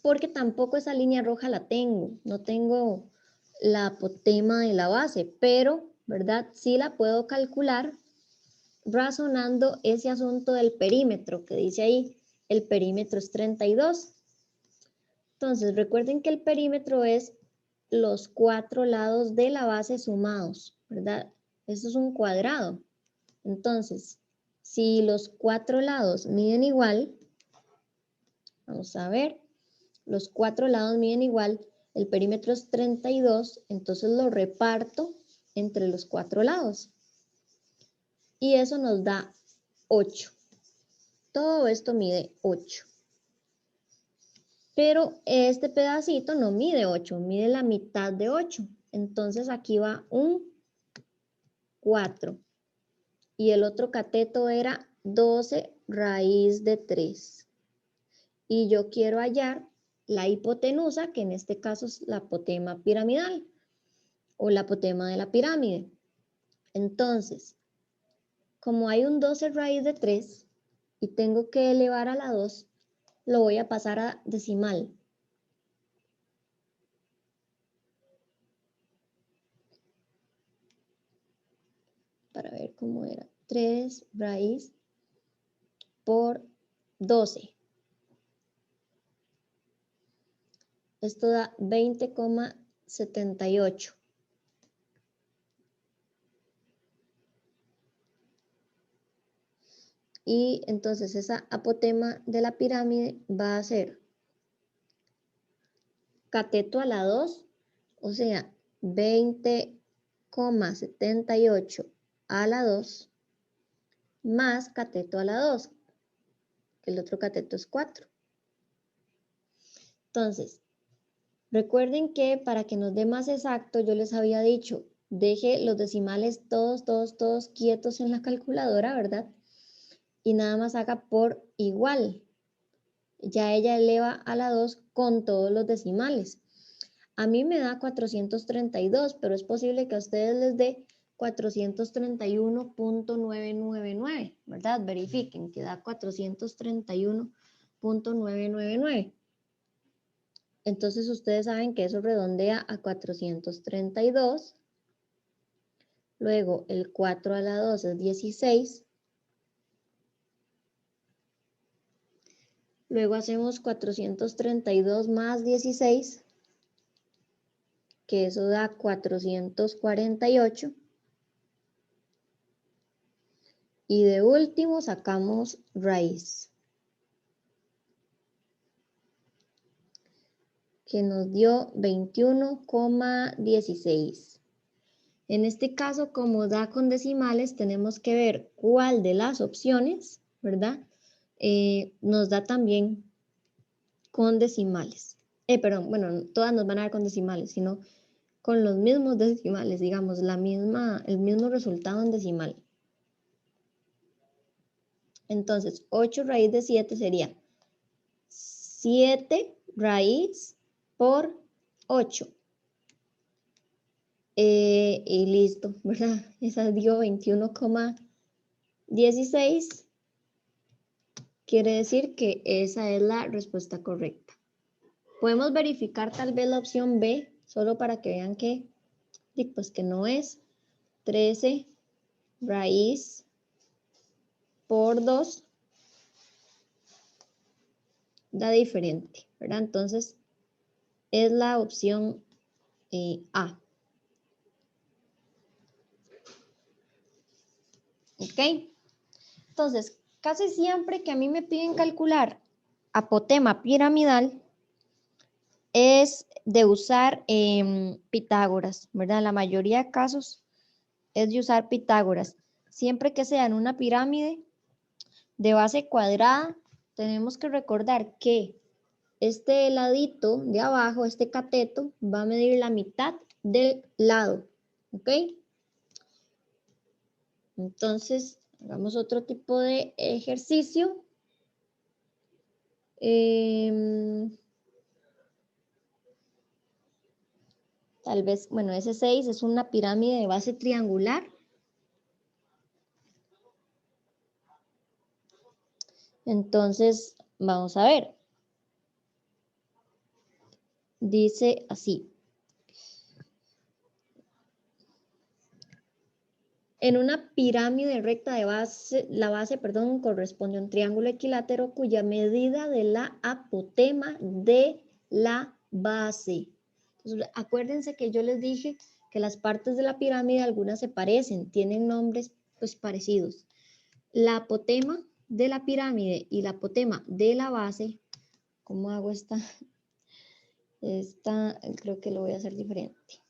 Porque tampoco esa línea roja la tengo, no tengo la apotema de la base, pero, ¿verdad? Sí la puedo calcular razonando ese asunto del perímetro que dice ahí, el perímetro es 32. Entonces, recuerden que el perímetro es los 4 lados de la base sumados, ¿verdad? Esto es un cuadrado. Entonces, si los 4 lados miden igual, vamos a ver, los 4 lados miden igual, el perímetro es 32, entonces lo reparto entre los 4 lados. Y eso nos da 8. Todo esto mide 8. Pero este pedacito no mide 8, mide la mitad de 8. Entonces aquí va un 4. Y el otro cateto era 12 raíz de 3. Y yo quiero hallar la hipotenusa, que en este caso es la apotema piramidal o la apotema de la pirámide. Entonces, como hay un 12 raíz de 3 y tengo que elevar a la 2, lo voy a pasar a decimal. Para ver cómo era. 3 raíz por 12. Esto da 20,78. Y entonces esa apotema de la pirámide va a ser cateto a la 2, o sea, 20,78 a la 2, más cateto a la 2, que el otro cateto es 4. Entonces, recuerden que para que nos dé más exacto, yo les había dicho, deje los decimales todos quietos en la calculadora, ¿verdad? Y nada más haga por igual. Ya ella eleva a la 2 con todos los decimales. A mí me da 432, pero es posible que a ustedes les dé 431.999, ¿verdad? Verifiquen que da 431.999. Entonces ustedes saben que eso redondea a 432. Luego el 4 a la 2 es 16. Luego hacemos 432 más 16, que eso da 448. Y de último sacamos raíz, que nos dio 21,16. En este caso, como da con decimales, tenemos que ver cuál de las opciones, ¿verdad? Nos da también con decimales. Perdón, bueno, todas nos van a dar con decimales, sino con los mismos decimales, digamos, el mismo resultado en decimal. Entonces, 8 raíz de 7 sería 7 raíz por 8. Y listo, ¿verdad? Esa dio 21,16. Quiere decir que esa es la respuesta correcta. Podemos verificar tal vez la opción B, solo para que vean que, pues, que no es 13 raíz por 2. Da diferente, ¿verdad? Entonces, es la opción A. ¿Ok? Entonces, casi siempre que a mí me piden calcular apotema piramidal, es de usar Pitágoras, ¿verdad? La mayoría de casos es de usar Pitágoras. Siempre que sea en una pirámide de base cuadrada, tenemos que recordar que este ladito de abajo, este cateto, va a medir la mitad del lado, ¿ok? Entonces, hagamos otro tipo de ejercicio. Tal vez, bueno, ese 6 es una pirámide de base triangular. Entonces, vamos a ver. Dice así. En una pirámide recta de base, la base, perdón, corresponde a un triángulo equilátero cuya medida de la apotema de la base. Entonces, acuérdense que yo les dije que las partes de la pirámide, algunas se parecen, tienen nombres pues parecidos. La apotema de la pirámide y la apotema de la base, ¿cómo hago esta? Esta creo que lo voy a hacer diferente.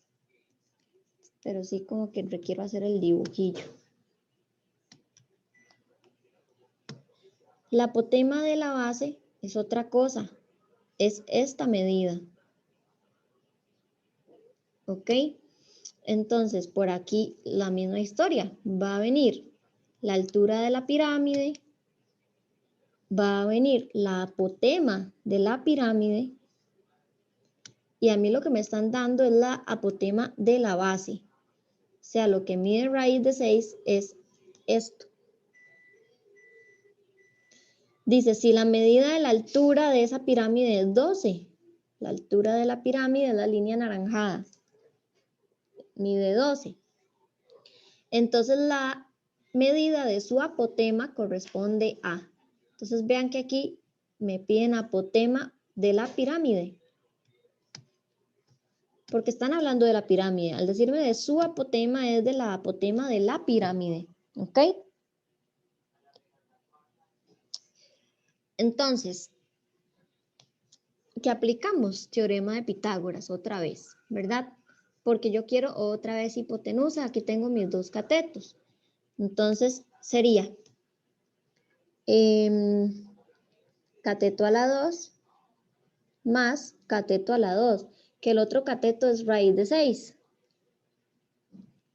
Pero sí como que requiero hacer el dibujillo. La apotema de la base es otra cosa, es esta medida. ¿Ok? Entonces, por aquí la misma historia. Va a venir la altura de la pirámide, va a venir la apotema de la pirámide, y a mí lo que me están dando es la apotema de la base. O sea, lo que mide raíz de 6 es esto. Dice, si la medida de la altura de esa pirámide es 12, la altura de la pirámide es la línea anaranjada, mide 12. Entonces la medida de su apotema corresponde a. Entonces vean que aquí me piden apotema de la pirámide. Porque están hablando de la pirámide. Al decirme de su apotema es de la apotema de la pirámide. ¿Ok? Entonces, ¿qué aplicamos? Teorema de Pitágoras otra vez, ¿verdad? Porque yo quiero otra vez hipotenusa. Aquí tengo mis dos catetos. Entonces, sería cateto a la 2 más cateto a la 2, que el otro cateto es raíz de 6.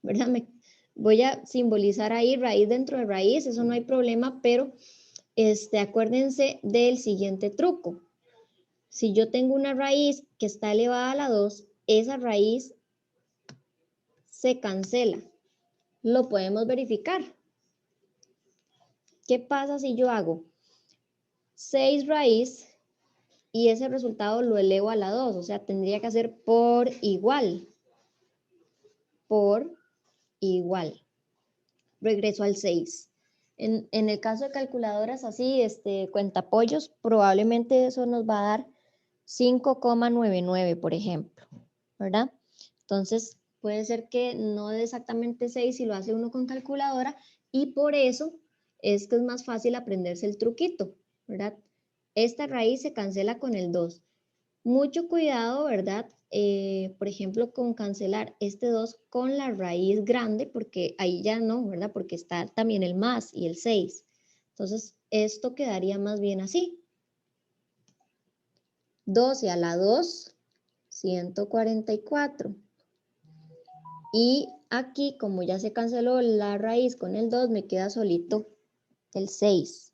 ¿Verdad? Voy a simbolizar ahí raíz dentro de raíz, eso no hay problema, pero acuérdense del siguiente truco. Si yo tengo una raíz que está elevada a la 2, esa raíz se cancela. Lo podemos verificar. ¿Qué pasa si yo hago 6 raíz y ese resultado lo elevo a la 2? O sea, tendría que hacer por igual. Por igual. Regreso al 6. En el caso de calculadoras así, cuentapollos, probablemente eso nos va a dar 5,99, por ejemplo, ¿verdad? Entonces, puede ser que no dé exactamente 6 si lo hace uno con calculadora, y por eso es que es más fácil aprenderse el truquito, ¿verdad? Esta raíz se cancela con el 2. Mucho cuidado, ¿verdad? Por ejemplo, con cancelar este 2 con la raíz grande, porque ahí ya no, ¿verdad? Porque está también el más y el 6. Entonces, esto quedaría más bien así. 12 a la 2, 144. Y aquí, como ya se canceló la raíz con el 2, me queda solito el 6.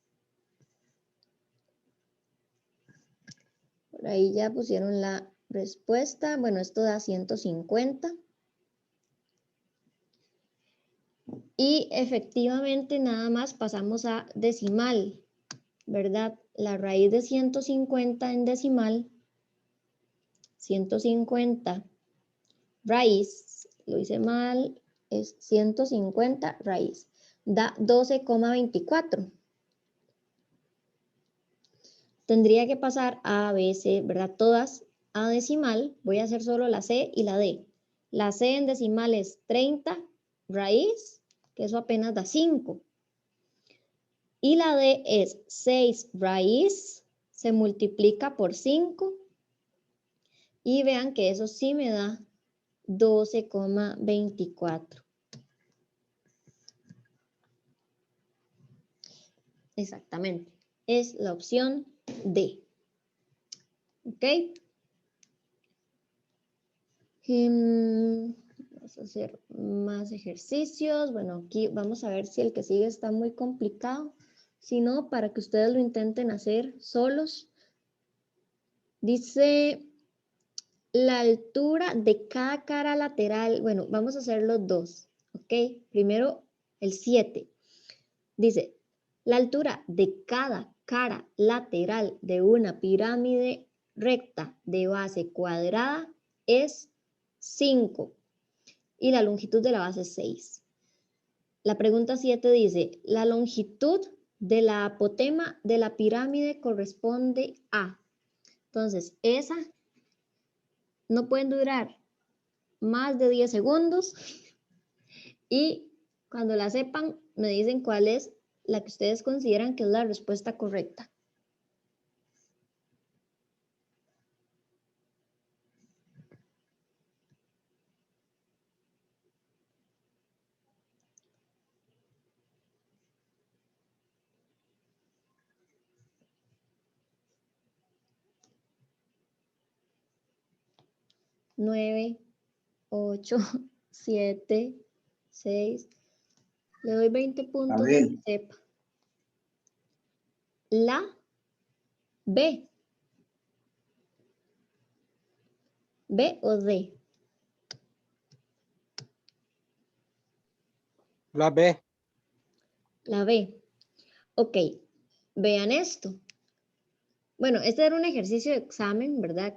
Por ahí ya pusieron la respuesta. Bueno, esto da 150. Y efectivamente nada más pasamos a decimal, ¿verdad? La raíz de 150 en decimal, 150 raíz, lo hice mal, es 150 raíz, da 12,24. Tendría que pasar a, B, C, ¿verdad? Todas a decimal, voy a hacer solo la C y la D. La C en decimal es 30 raíz, que eso apenas da 5. Y la D es 6 raíz, se multiplica por 5. Y vean que eso sí me da 12,24. Exactamente. Es la opción D. ¿Ok? Vamos a hacer más ejercicios. Bueno, aquí vamos a ver si el que sigue está muy complicado. Si no, para que ustedes lo intenten hacer solos. Dice la altura de cada cara lateral. Bueno, vamos a hacer los dos. ¿Ok? Primero el 7. Dice, la altura de cada cara lateral de una pirámide recta de base cuadrada es 5 y la longitud de la base es 6. La pregunta 7 dice, la longitud de la apotema de la pirámide corresponde a. Entonces, esa no pueden durar más de 10 segundos y cuando la sepan me dicen cuál es la que ustedes consideran que es la respuesta correcta. Nueve, 8, 7, 6. Le doy 20 puntos a que sepa. La B. ¿B o D? La B. La B. Ok, vean esto. Bueno, este era un ejercicio de examen, ¿verdad?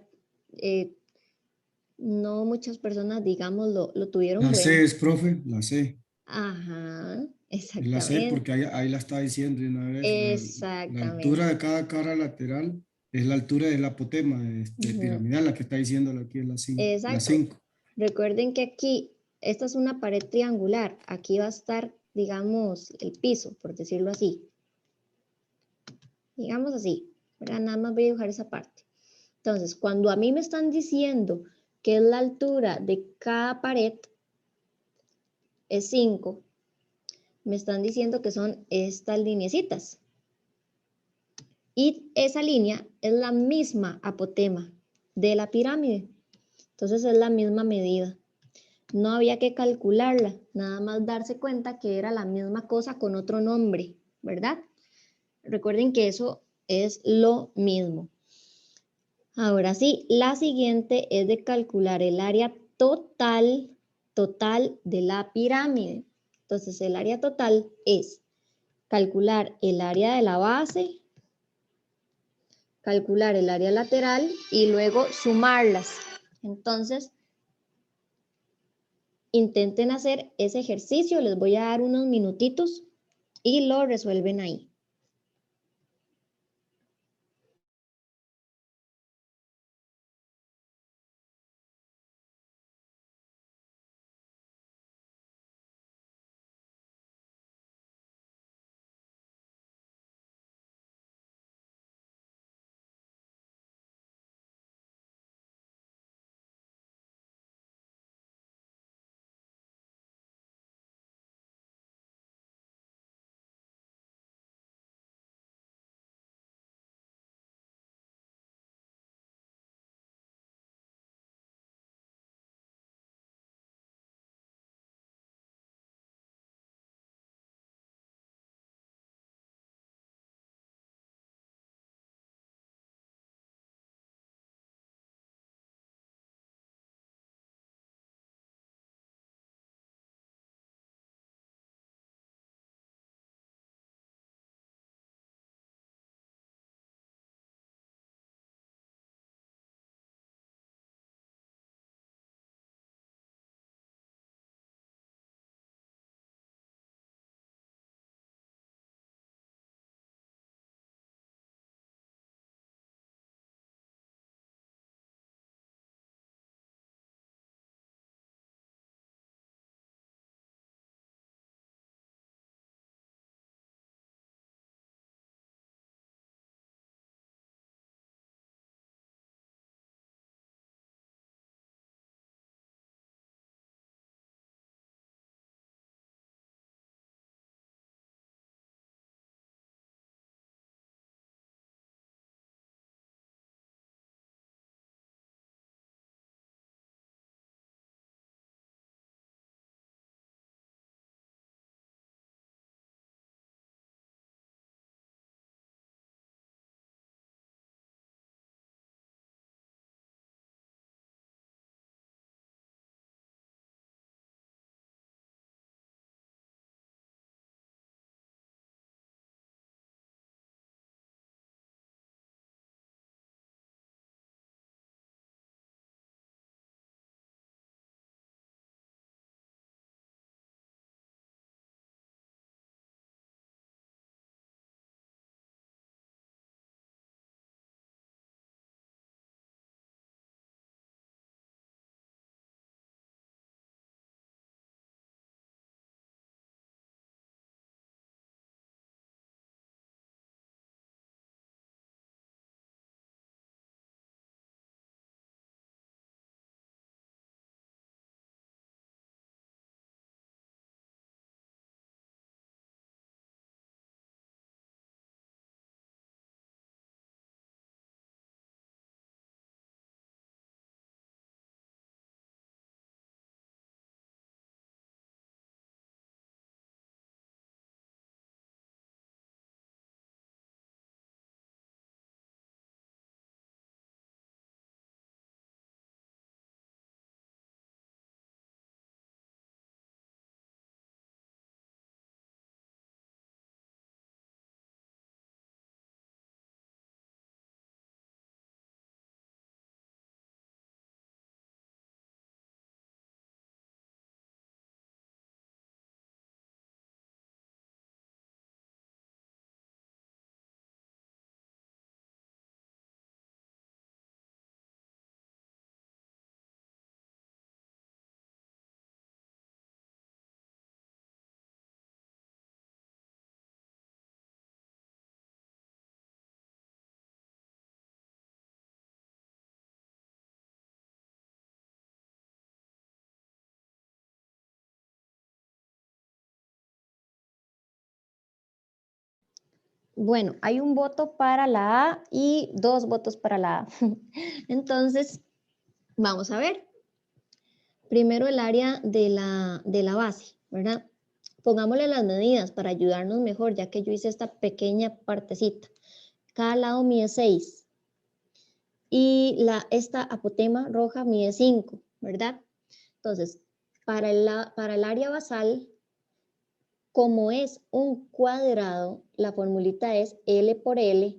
No muchas personas, digamos, lo tuvieron La bueno. C es, profe, la C. Ajá, Es la C exactamente. porque ahí la está diciendo de una vez. La altura Exactamente. de cada cara lateral es la altura del apotema Ujú. piramidal, la que está diciéndolo aquí es la 5. La Exacto. 5. Recuerden que aquí, esta es una pared triangular. Aquí va a estar, digamos, el piso, por decirlo así. Digamos así, ¿verdad? Nada más voy a dibujar esa parte. Entonces, cuando a mí me están diciendo que es la altura de cada pared, es 5, me están diciendo que son estas lineecitas. Y esa línea es la misma apotema de la pirámide. Entonces es la misma medida. No había que calcularla, nada más darse cuenta que era la misma cosa con otro nombre, ¿verdad? Recuerden que eso es lo mismo. Ahora sí, la siguiente es de calcular el área total de la pirámide. Entonces, el área total es calcular el área de la base, calcular el área lateral y luego sumarlas. Entonces, intenten hacer ese ejercicio, les voy a dar unos minutitos y lo resuelven ahí. Bueno, hay un voto para la A y 2 votos para la A. Entonces, vamos a ver. Primero el área de la base, ¿verdad? Pongámosle las medidas para ayudarnos mejor, ya que yo hice esta pequeña partecita. Cada lado mide 6. Y esta apotema roja mide 5, ¿verdad? Entonces, para el área basal, como es un cuadrado, la formulita es L por L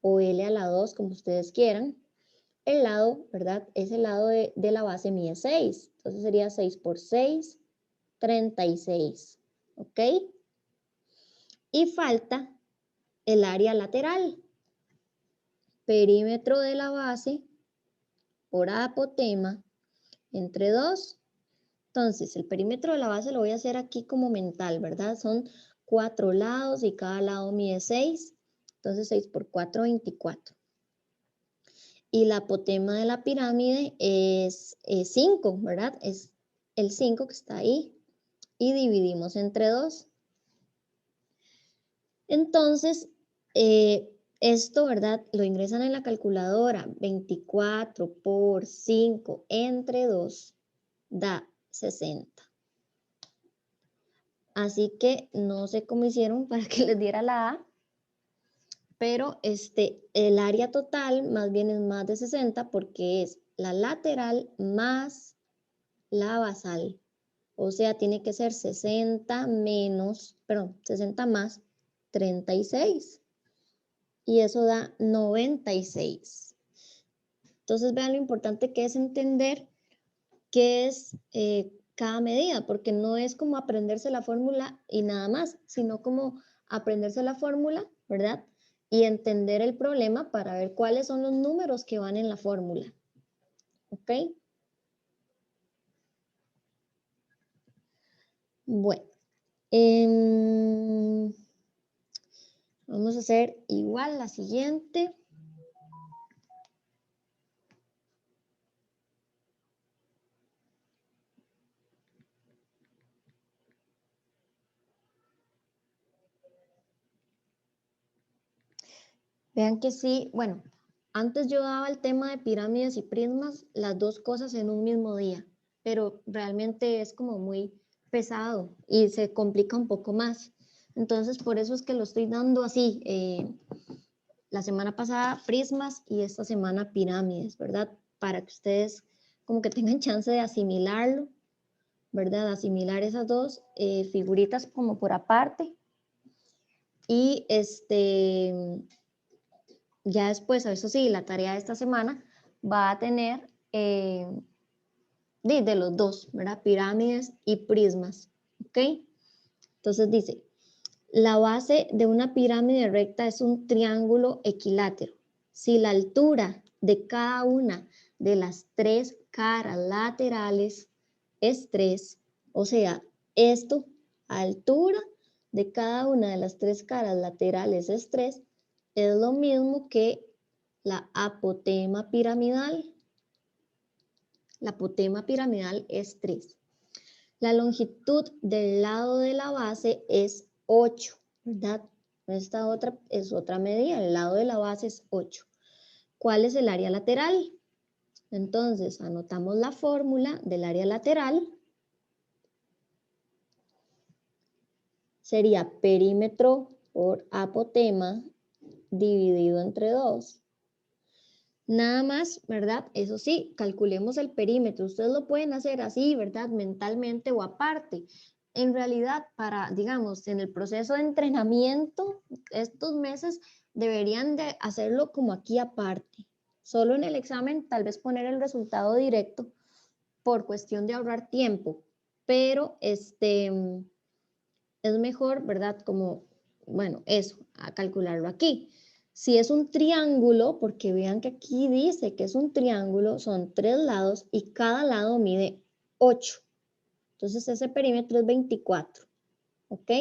o L a la 2, como ustedes quieran. El lado, ¿verdad? Ese lado de la base mide 6. Entonces sería 6 por 6, 36. ¿Ok? Y falta el área lateral. Perímetro de la base por apotema entre 2. Entonces, el perímetro de la base lo voy a hacer aquí como mental, ¿verdad? Son 4 lados y cada lado mide 6. Entonces, 6 por 4, 24. Y la apotema de la pirámide es 5, ¿verdad? Es el 5 que está ahí. Y dividimos entre 2. Entonces, esto, ¿verdad? Lo ingresan en la calculadora. 24 por 5 entre 2 da 60. Así que no sé cómo hicieron para que les diera la A, pero el área total más bien es más de 60 porque es la lateral más la basal. O sea, tiene que ser 60 más 36. Y eso da 96. Entonces vean lo importante que es entender qué es cada medida, porque no es como aprenderse la fórmula y nada más, sino como aprenderse la fórmula, ¿verdad? Y entender el problema para ver cuáles son los números que van en la fórmula. ¿Ok? Bueno. Vamos a hacer igual la siguiente. Vean que sí, bueno, antes yo daba el tema de pirámides y prismas, las dos cosas en un mismo día, pero realmente es como muy pesado y se complica un poco más. Entonces, por eso es que lo estoy dando así. La semana pasada prismas y esta semana pirámides, ¿verdad? Para que ustedes como que tengan chance de asimilarlo, ¿verdad? Asimilar esas dos figuritas como por aparte. Y ya después, eso sí, la tarea de esta semana va a tener de los dos, ¿verdad? Pirámides y prismas, ¿ok? Entonces dice, la base de una pirámide recta es un triángulo equilátero. Si la altura de cada una de las 3 caras laterales es 3, o sea, esto, altura de cada una de las 3 caras laterales es 3, es lo mismo que la apotema piramidal. La apotema piramidal es 3. La longitud del lado de la base es 8, ¿verdad? Esta otra es otra medida, el lado de la base es 8. ¿Cuál es el área lateral? Entonces, anotamos la fórmula del área lateral. Sería perímetro por apotema dividido entre 2. Nada más, ¿verdad? Eso sí, calculemos el perímetro. Ustedes lo pueden hacer así, ¿verdad? Mentalmente o aparte. En realidad, digamos, en el proceso de entrenamiento, estos meses deberían de hacerlo como aquí aparte. Solo en el examen, tal vez poner el resultado directo por cuestión de ahorrar tiempo. Pero es mejor, ¿verdad? Como, bueno, eso, a calcularlo aquí. Si es un triángulo, porque vean que aquí dice que es un triángulo, son 3 lados y cada lado mide 8. Entonces ese perímetro es 24, ¿ok?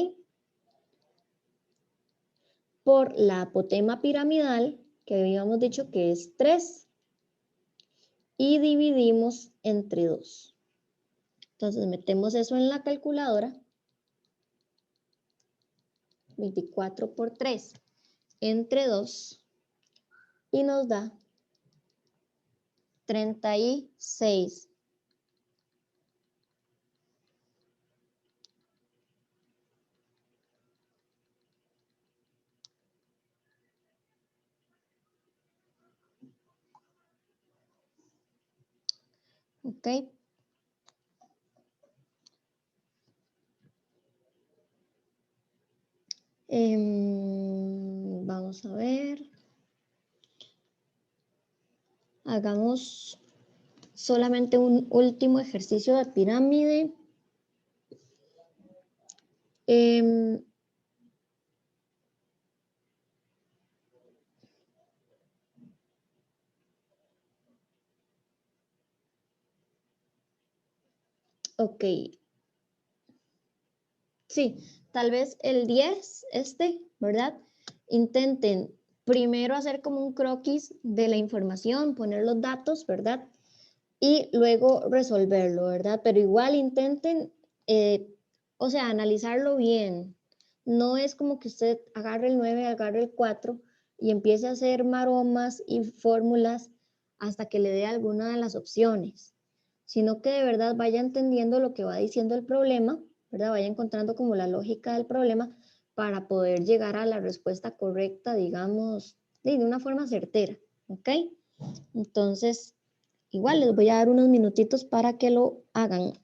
Por la apotema piramidal, que habíamos dicho que es 3, y dividimos entre 2. Entonces metemos eso en la calculadora. 24 por 3. entre 2 y nos da 36. ¿Ok? Vamos a ver. Hagamos solamente un último ejercicio de pirámide. Ok. Sí, tal vez el 10, ¿verdad? Intenten primero hacer como un croquis de la información, poner los datos, ¿verdad? Y luego resolverlo, ¿verdad? Pero igual intenten, o sea, analizarlo bien. No es como que usted agarre el 9, agarre el 4 y empiece a hacer maromas y fórmulas hasta que le dé alguna de las opciones, sino que de verdad vaya entendiendo lo que va diciendo el problema, ¿verdad? Vaya encontrando como la lógica del problema para poder llegar a la respuesta correcta, digamos, de una forma certera, ¿ok? Entonces, igual les voy a dar unos minutitos para que lo hagan.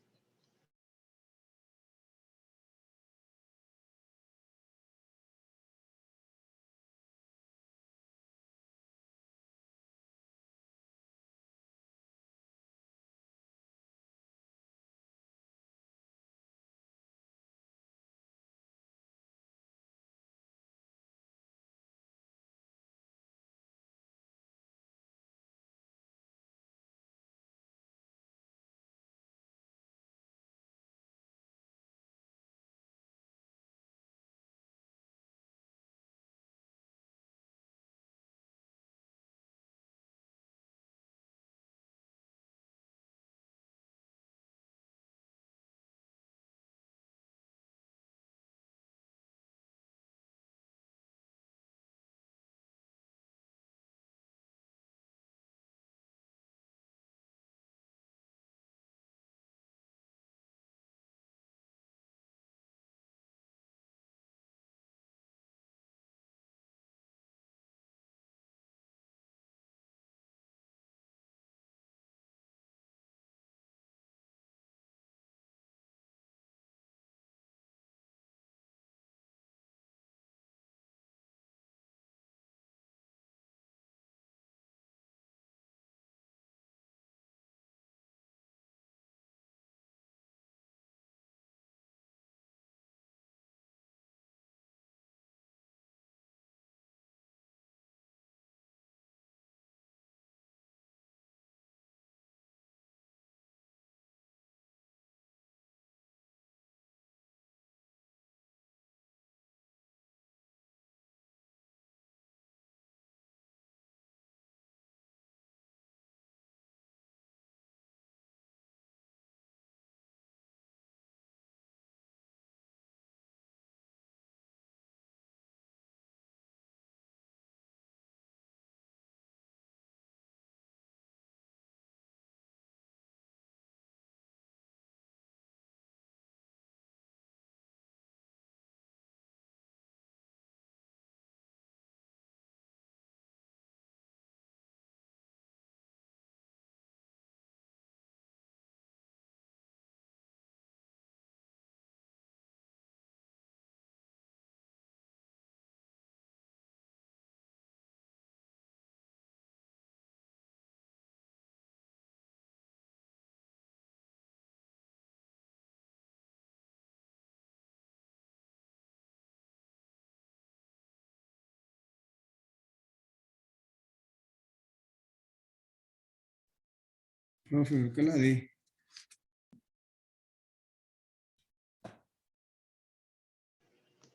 Profe, ¿qué la di?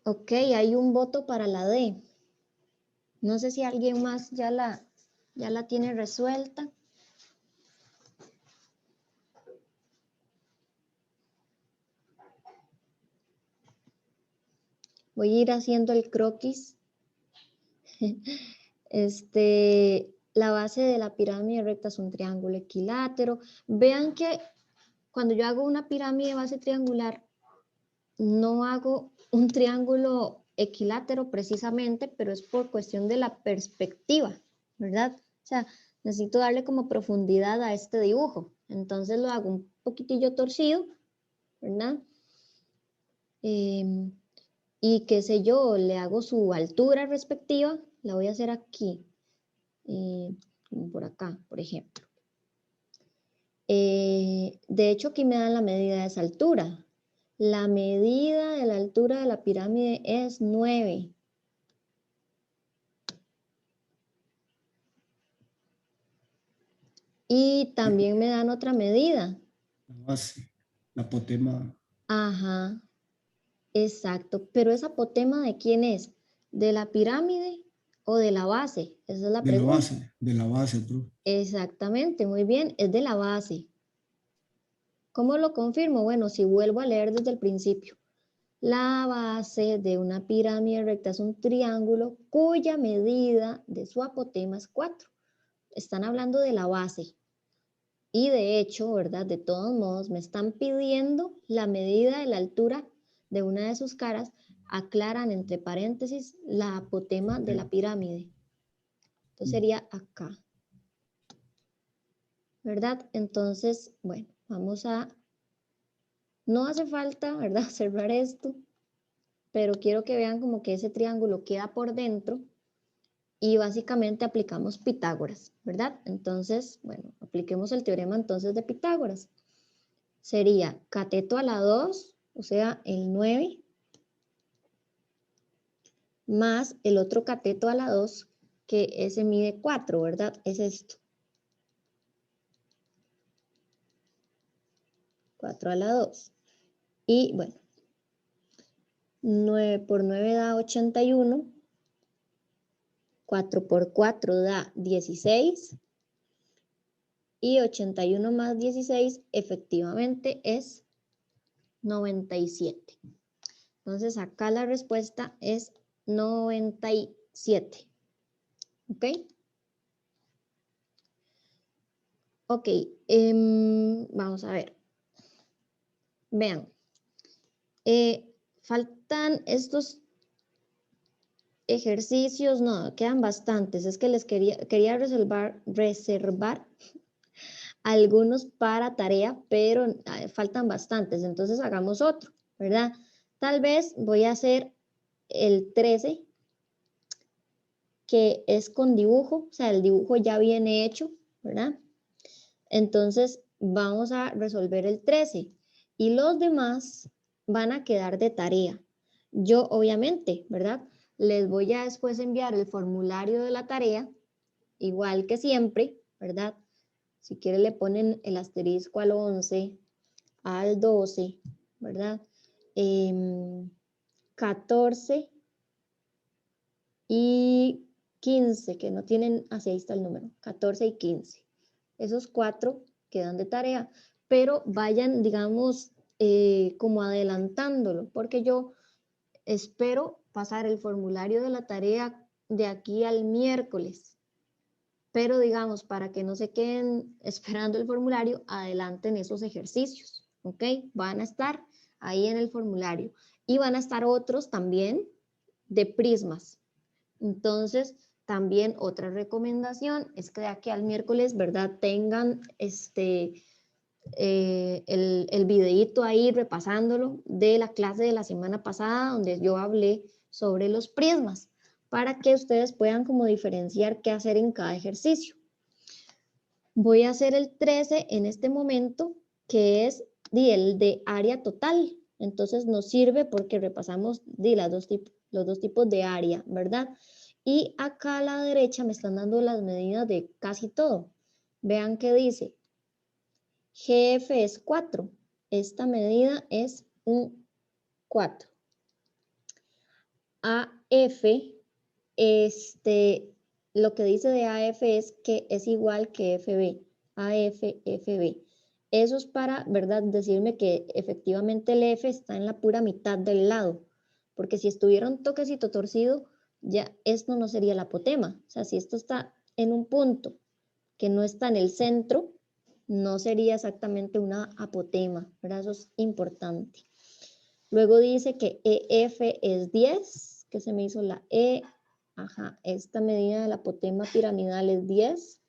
Ok, hay un voto para la D. No sé si alguien más ya la tiene resuelta. Voy a ir haciendo el croquis. La base de la pirámide recta es un triángulo equilátero. Vean que cuando yo hago una pirámide de base triangular, no hago un triángulo equilátero precisamente, pero es por cuestión de la perspectiva, ¿verdad? O sea, necesito darle como profundidad a este dibujo. Entonces lo hago un poquitillo torcido, ¿verdad? Y qué sé yo, le hago su altura respectiva, la voy a hacer aquí, por acá, por ejemplo. De hecho, aquí me dan la medida de esa altura. La medida de la altura de la pirámide es 9. Y también me dan otra medida. La base, la apotema. Ajá, exacto. Pero esa apotema, ¿de quién es? ¿De la pirámide o de la base? Esa es la pregunta. De la base, profe. Exactamente, muy bien, es de la base. ¿Cómo lo confirmo? Bueno, si vuelvo a leer desde el principio. La base de una pirámide recta es un triángulo cuya medida de su apotema es 4. Están hablando de la base. Y de hecho, ¿verdad? De todos modos, me están pidiendo la medida de la altura de una de sus caras. Aclaran entre paréntesis la apotema de la pirámide. Entonces sería acá. ¿Verdad? Entonces, bueno, vamos a... No hace falta, ¿verdad? Cerrar esto, pero quiero que vean como que ese triángulo queda por dentro y básicamente aplicamos Pitágoras, ¿verdad? Entonces, bueno, apliquemos el teorema entonces de Pitágoras. Sería cateto a la 2, o sea, el 9, más el otro cateto a la 2, que ese mide 4, ¿verdad? Es esto. 4 a la 2. Y bueno, 9 por 9 da 81. 4 por 4 da 16. Y 81 más 16 efectivamente es 97. Entonces acá la respuesta es 97. ¿Ok? Ok, vamos a ver. Vean, faltan estos ejercicios, no, quedan bastantes. Es que les quería reservar algunos para tarea, pero faltan bastantes. Entonces hagamos otro, ¿verdad? Tal vez voy a hacer el 13, que es con dibujo, o sea, el dibujo ya viene hecho, ¿verdad? Entonces vamos a resolver el 13 y los demás van a quedar de tarea. Yo obviamente, ¿verdad? Les voy a después enviar el formulario de la tarea, igual que siempre, ¿verdad? Si quieren le ponen el asterisco al 11, al 12, ¿verdad? 14 y 15, que no tienen, así ahí está el número, 14 y 15. Esos 4 quedan de tarea, pero vayan, digamos, como adelantándolo, porque yo espero pasar el formulario de la tarea de aquí al miércoles. Pero digamos, para que no se queden esperando el formulario, adelanten esos ejercicios, ¿ok? Van a estar ahí en el formulario. Y van a estar otros también de prismas. Entonces, también otra recomendación es que de aquí al miércoles, ¿verdad? Tengan el videíto ahí repasándolo de la clase de la semana pasada donde yo hablé sobre los prismas para que ustedes puedan como diferenciar qué hacer en cada ejercicio. Voy a hacer el 13 en este momento, que es el de área total. Entonces nos sirve porque repasamos los dos tipos de área, ¿verdad? Y acá a la derecha me están dando las medidas de casi todo. Vean que dice, GF es 4. Esta medida es un 4. AF, lo que dice de AF es que es igual que FB. AF, FB. Eso es para, ¿verdad? Decirme que efectivamente el F está en la pura mitad del lado. Porque si estuviera un toquecito torcido, ya esto no sería el apotema. O sea, si esto está en un punto que no está en el centro, no sería exactamente una apotema, ¿verdad? Eso es importante. Luego dice que EF es 10, que se me hizo la E. Ajá, esta medida del apotema piramidal es 10.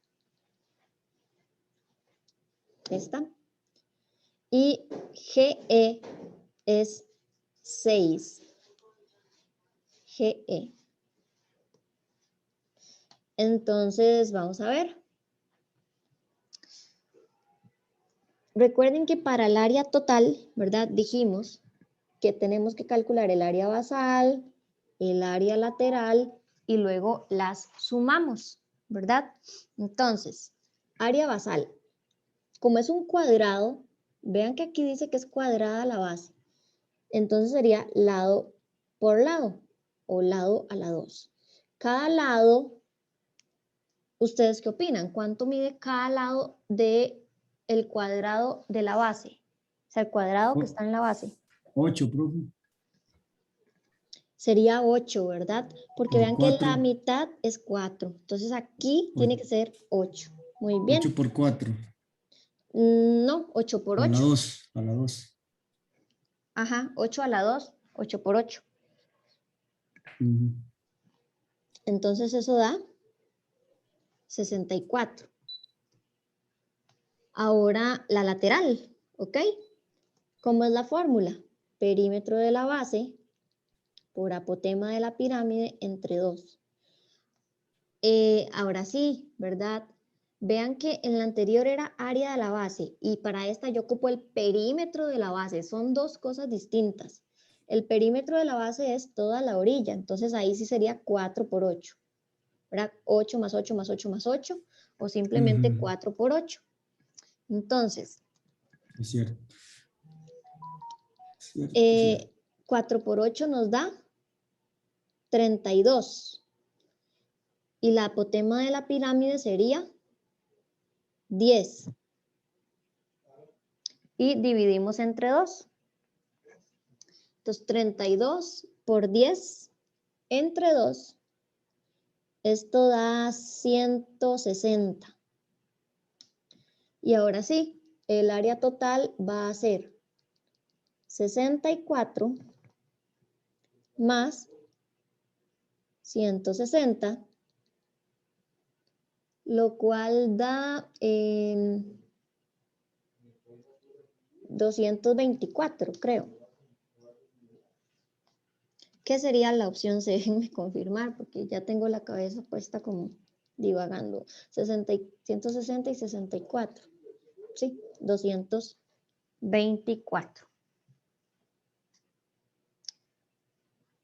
Esta. Y GE es 6. GE. Entonces, vamos a ver. Recuerden que para el área total, ¿verdad? Dijimos que tenemos que calcular el área basal, el área lateral y luego las sumamos, ¿verdad? Entonces, área basal. Como es un cuadrado, vean que aquí dice que es cuadrada la base. Entonces sería lado por lado o lado a la 2. Cada lado, ¿ustedes qué opinan? ¿Cuánto mide cada lado del cuadrado de la base? O sea, el cuadrado que está en la base. 8, profe. Sería 8, ¿verdad? Porque Por vean que 4. la mitad es 4. Entonces aquí tiene que ser 8. Muy bien. 8 por 4. No, 8 por 8. A la 2. A la 2. Ajá, 8 a la 2, 8 por 8. Entonces eso da 64. Ahora la lateral, ¿ok? ¿Cómo es la fórmula? Perímetro de la base por apotema de la pirámide entre 2. Ahora sí, ¿verdad? Vean que en la anterior era área de la base y para esta yo ocupo el perímetro de la base. Son dos cosas distintas. El perímetro de la base es toda la orilla, entonces ahí sí sería 4 por 8. ¿Verdad? 8 más 8 más 8 más 8 o simplemente 4 por 8. Entonces, es cierto. 4 por 8 nos da 32. Y la apotema de la pirámide sería 10. Y dividimos entre 2. Entonces, 32 por 10 entre 2. Esto da 160. Y ahora sí, el área total va a ser 64 más 160, lo cual da 224, creo. ¿Qué sería la opción C? Déjenme confirmar, porque ya tengo la cabeza puesta como divagando. 160 y 64. Sí, 224.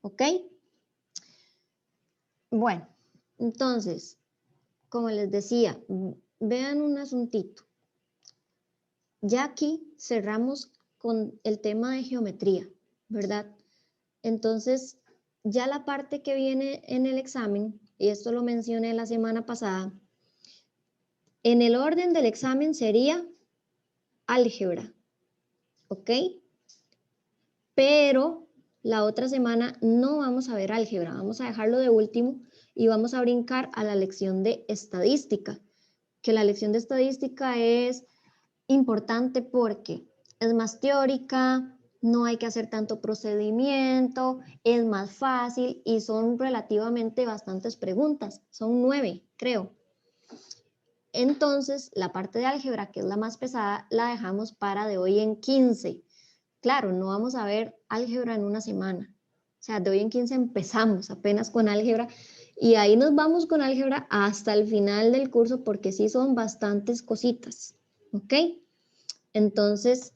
¿Ok? Bueno, entonces, como les decía, vean un asuntito. Ya aquí cerramos con el tema de geometría, ¿verdad? Entonces, ya la parte que viene en el examen, y esto lo mencioné la semana pasada, en el orden del examen sería álgebra, ¿ok? Pero la otra semana no vamos a ver álgebra, vamos a dejarlo de último y vamos a brincar a la lección de estadística, que la lección de estadística es importante porque es más teórica, no hay que hacer tanto procedimiento, es más fácil y son relativamente bastantes preguntas, son 9, creo. Entonces, la parte de álgebra, que es la más pesada, la dejamos para de hoy en 15. Claro, no vamos a ver álgebra en una semana. O sea, de hoy en 15 empezamos apenas con álgebra y ahí nos vamos con álgebra hasta el final del curso porque sí son bastantes cositas. ¿Ok? Entonces,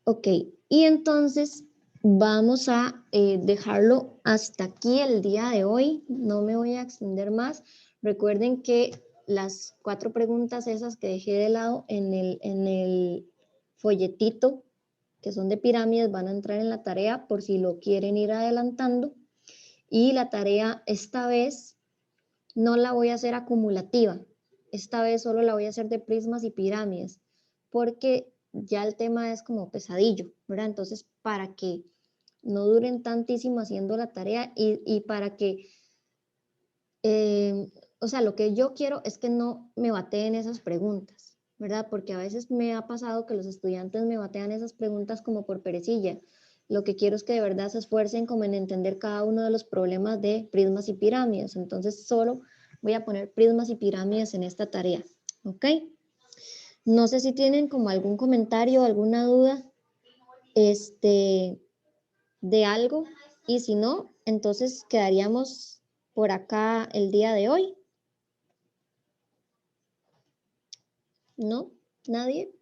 ok, y entonces vamos a dejarlo hasta aquí el día de hoy. No me voy a extender más. Recuerden que las 4 preguntas esas que dejé de lado en el folletito, que son de pirámides, van a entrar en la tarea por si lo quieren ir adelantando. Y la tarea esta vez no la voy a hacer acumulativa. Esta vez solo la voy a hacer de prismas y pirámides, porque ya el tema es como pesadillo, ¿verdad? Entonces, para que no duren tantísimo haciendo la tarea y para que, o sea, lo que yo quiero es que no me bateen esas preguntas, ¿verdad? Porque a veces me ha pasado que los estudiantes me batean esas preguntas como por perecilla. Lo que quiero es que de verdad se esfuercen como en entender cada uno de los problemas de prismas y pirámides. Entonces, solo voy a poner prismas y pirámides en esta tarea, ¿ok? No sé si tienen como algún comentario, alguna duda, de algo, y si no, entonces quedaríamos por acá el día de hoy. ¿No? ¿Nadie?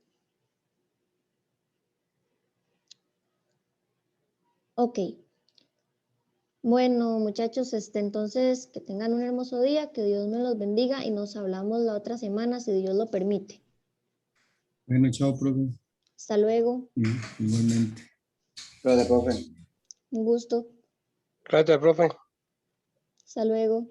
Ok. Bueno, muchachos, entonces que tengan un hermoso día, que Dios me los bendiga y nos hablamos la otra semana si Dios lo permite. Bueno, chao, profe. Hasta luego. Igualmente. Gracias, profe. Un gusto. Gracias, profe. Hasta luego.